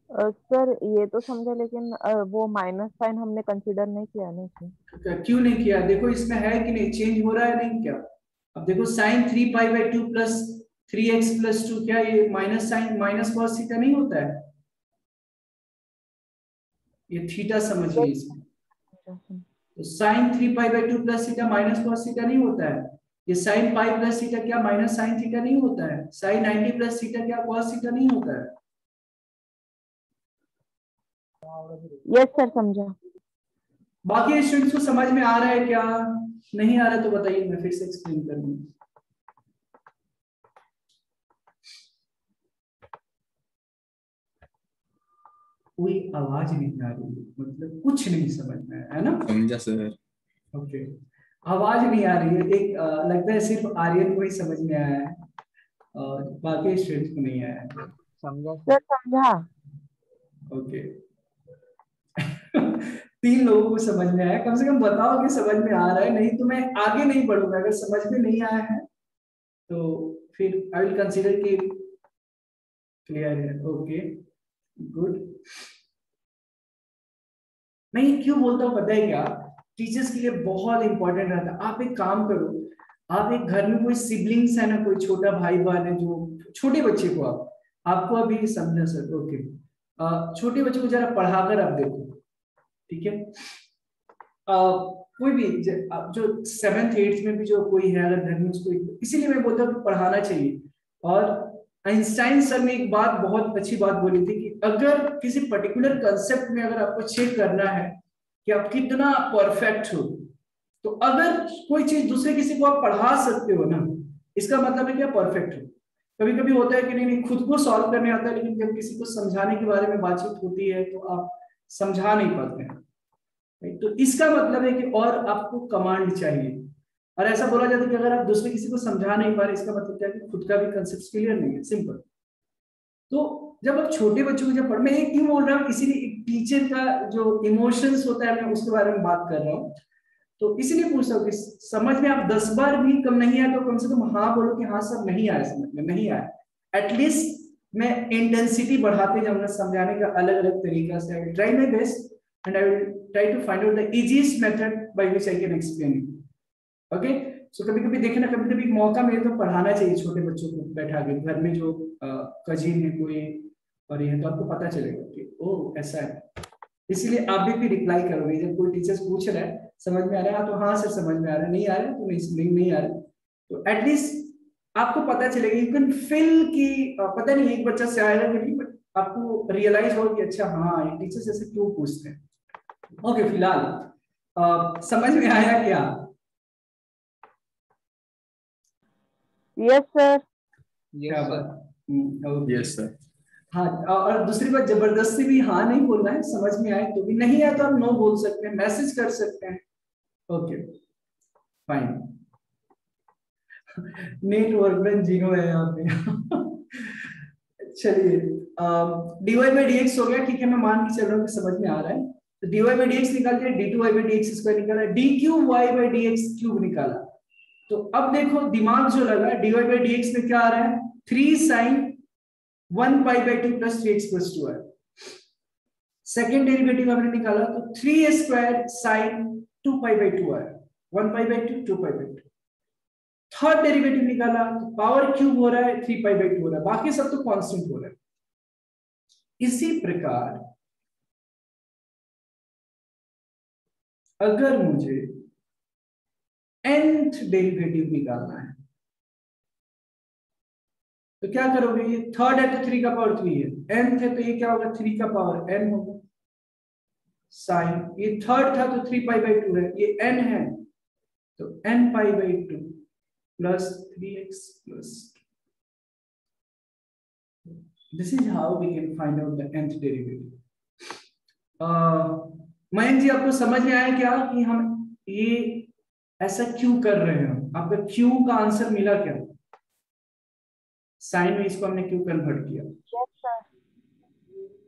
सर ये तो समझे, लेकिन वो माइनस साइन हमने कंसीडर नहीं किया ना इसमें। क्यों नहीं किया? देखो इसमें है कि नहीं, चेंज हो रहा है नहीं क्या? अब देखो sine 3 pi by 2 plus 3x plus 2, क्या ये minus sine minus cos theta नहीं होता है? ये थीटा समझिए इसमें, तो sine 3 pi by 2 plus theta minus cos theta नहीं होता है। ये साइन पाई प्लस थीटा क्या माइनस साइन थीटा नहीं होता है। साइन 90 प्लस थीटा क्या कॉस थीटा नहीं होता है। यस सर समझा। बाकी स्टूडेंट्स को समझ में आ रहा है क्या? नहीं आ रहा है तो बताइए, मैं फिर से एक्सप्लेन करूंगा। कोई आवाज नहीं आ रही है, मतलब कुछ नहीं समझ में आया, है ना? समझा सर। ओके, आवाज नहीं आ रही है, एक लगता है सिर्फ आर्यन को ही समझ में आया है और बाकी स्टूडेंट्स को नहीं आया है। समझा सर समझा। ओके। 3 लोगों को समझ में आया, कम से कम बताओ कि समझ में आ रहा है, नहीं तो मैं आगे नहीं बढ़ूंगा। अगर समझ में नहीं आया है तो फिर आई विल कंसीडर कि क्लियर है। Okay good. मैं ये क्यों बोलता हूँ पता है क्या? टीचर्स के लिए बहुत इंपॉर्टेंट रहता है। आप एक काम करो, आप एक घर में कोई सिबलिंग्स है ना, कोई छोटा भाई बहन है, जो छोटे बच्चे को आपको अभी समझा सर। ओके, छोटे बच्चे को जरा पढ़ाकर आप देखो, ठीक है? कोई भी जो 7th 8th में भी जो कोई है अगर घर में उसको, इसीलिए मैं बोलता हूँ कि पढ़ाना चाहिए। और आइंस्टाइन सर ने एक बात, बहुत अच्छी बात बोली थी कि अगर किसी पर्टिकुलर कंसेप्ट में अगर आपको चेक करना है कि आप कितना परफेक्ट हो, तो अगर कोई चीज दूसरे किसी को आप पढ़ा सकते हो ना, इसका मतलब है कि आप परफेक्ट हो। कभी कभी होता है कि नहीं खुद को सॉल्व करने आता है, लेकिन जब किसी को समझाने के बारे में बातचीत होती है तो आप समझा नहीं पाते हैं। तो इसका मतलब है कि और आपको कमांड चाहिए। और ऐसा बोला जाता है कि अगर आप दूसरे किसी को समझा नहीं पा रहे, इसका मतलब क्या है कि खुद का भी कंसेप्ट क्लियर नहीं है। सिंपल। तो जब आप छोटे बच्चों को जब पढ़, मैं क्यों बोल रहा हूँ, इसीलिए एक टीचर का जो इमोशंस होता है मैं उसके बारे में बात कर रहा हूँ। तो इसीलिए पूछता हूँ कि समझ में आप 10 बार भी कम नहीं आया तो कम से कम हाँ बोलो कि हाँ सर नहीं आया, समझ में नहीं आया। एटलीस्ट मैं इंटेंसिटी बढ़ाते जाऊंगा समझाने का, अलग अलग तरीका से। I will try my best and I will try to find out the easiest method by which I can explain it. Okay? So कभी कभी देखे ना, कभी कभी मौका मिले तो पढ़ाना चाहिए छोटे बच्चों को बैठा के, घर में जो कजिन है कोई और ये तो आपको पता चलेगा कि ओ ऐसा है। इसीलिए आप भी रिप्लाई करोगे जब कोई टीचर्स पूछ रहा है समझ में आ रहा है तो हाँ सर समझ में आ रहा है, नहीं आ रहा है तो नहीं आ रहा है। तो एटलीस्ट आपको पता चलेगा, यू कैन फील कि पता नहीं एक बच्चा से आएगा कि नहीं, आपको रियलाइज हो कि अच्छा हाँ ये टीचर्स ऐसे क्यों पूछते हैं। ओके, फिलहाल समझ में आया क्या? Yes sir. क्या बात। Yes sir. हाँ, और दूसरी बात, जबरदस्ती भी हाँ नहीं बोलना है, समझ में आए तो भी, नहीं आए तो आप नो बोल सकते हैं, मैसेज कर सकते हैं। Okay fine. नेटवर्क जीरो है यहाँ पे। चलिए, dy/dx हो गया, ठीक है, मैं मान के चल रहा हूँ कि समझ में आ रहा है। तो dy/dx निकाल दिया, d2y/dx² निकाला, dqy/dx क्यूब निकाला। तो अब देखो दिमाग जो लगा, dy/dx में क्या आ रहा है, 3 sin 1π/2 + 3x + 2 है। सेकेंड डेरिवेटिव हमने निकाला तो 3a² sin 2π/2 है, 1π/2 2π/2। थर्ड डेरिवेटिव निकाला तो पावर क्यूब हो रहा है, 3π/2 हो रहा है, बाकी सब तो कांस्टेंट हो रहा है। इसी प्रकार अगर मुझे nth डेरिवेटिव निकालना है तो क्या करोगे, ये थर्ड है तो 3 का पावर 3 है, nth है तो ये क्या होगा 3 का पावर n होगा, साइन ये थर्ड था तो 3π/2 है, ये n है तो nπ/2 plus 3x plus 2. This is how we can find out the nth derivative. Mayank जी आपको समझ में आया क्या कि हम ये ऐसा क्यों कर रहे हैं? आपका क्यों का आंसर मिला क्या? साइन में इसको हमने क्यों कन्वर्ट किया?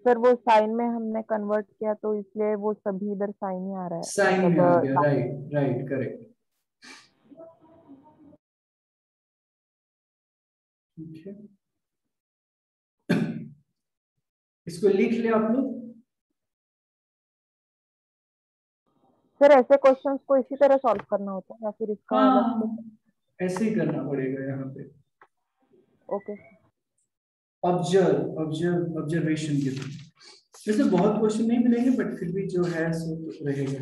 सर वो साइन में हमने कन्वर्ट किया तो इसलिए वो सभी इधर साइन ही आ रहा है, साइन में आ गया, राइट राइट करेक्ट। ठीक है, इसको लिख ले आप लोग। सर ऐसे क्वेश्चंस को इसी तरह सॉल्व करना होता है या फिर इसका अलग से? ऐसे ही करना पड़ेगा यहाँ पे। ओके। ऑब्जर्वेशन के थ्रू। वैसे बहुत क्वेश्चन नहीं मिलेंगे बट फिर भी जो है सो तो रहेगा।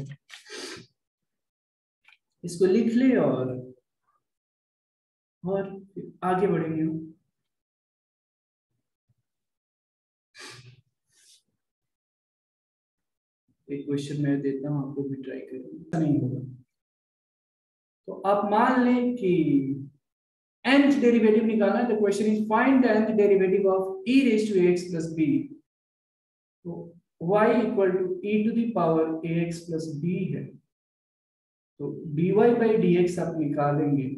इसको लिख ले और आगे बढ़ेंगे हम। एक क्वेश्चन मैं देता हूं, आपको भी ट्राई करेंगे, नहीं होगा तो आप मान लें कि nth डेरिवेटिव निकालना है। The question is find the nth derivative of e raised to ax plus b। तो y equal to e to the power ax plus b है, तो dy बाई dx आप निकालेंगे,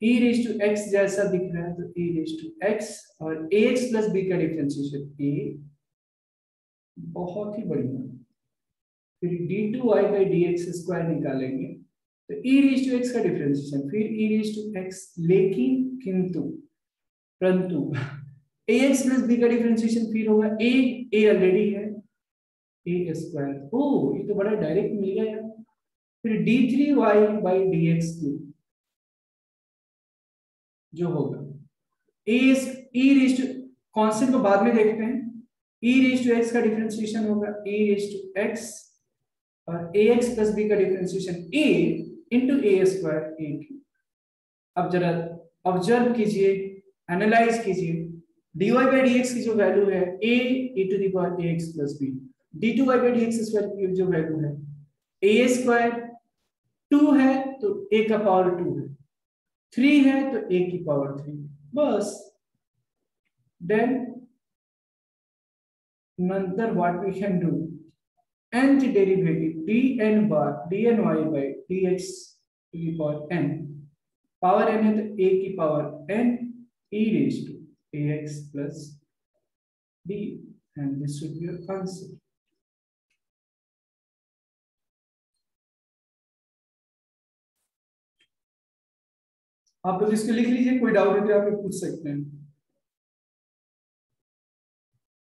e रेज टू x जैसा दिख रहा है तो e रेज टू x, और ax प्लस b का डिफरेंशिएशन a, बहुत ही बढ़िया। फिर d2y बाई dx स्क्वायर निकालेंगे तो e रेज टू x का डिफरेंशिएशन, फिर e रेज टू x, लेकिन किंतु परंतु ax प्लस b का डिफरेंशिएशन फिर होगा a ऑलरेडी है a स्क्वायर, ओ ये तो बड़ा डायरेक्ट मिल गया यार। फिर d3y बाई dx जो होगा e रेज टू, कांस्टेंट को बाद में देखते हैं, e रेज टू x का डिफरेंशिएशन होगा e रेज टू x, और ax प्लस b का differentiation a into a square a cube. अब जरा ऑब्जर्व कीजिए, एनालाइज कीजिए, dy बाई dx की जो वैल्यू है a e to the power ax plus b, d2y by dx square की जो वैल्यू है a स्क्वायर, 2 है तो a का पावर 2 है, 3 है तो a की पावर 3, बस। देन नंतर what we can do, nth derivative dn y by dx to the power n, power n है तो a की power n e raised to ax plus b, and this should be your answer. आप लोग इसको लिख लीजिए, कोई डाउट है तो आप पूछ सकते हैं।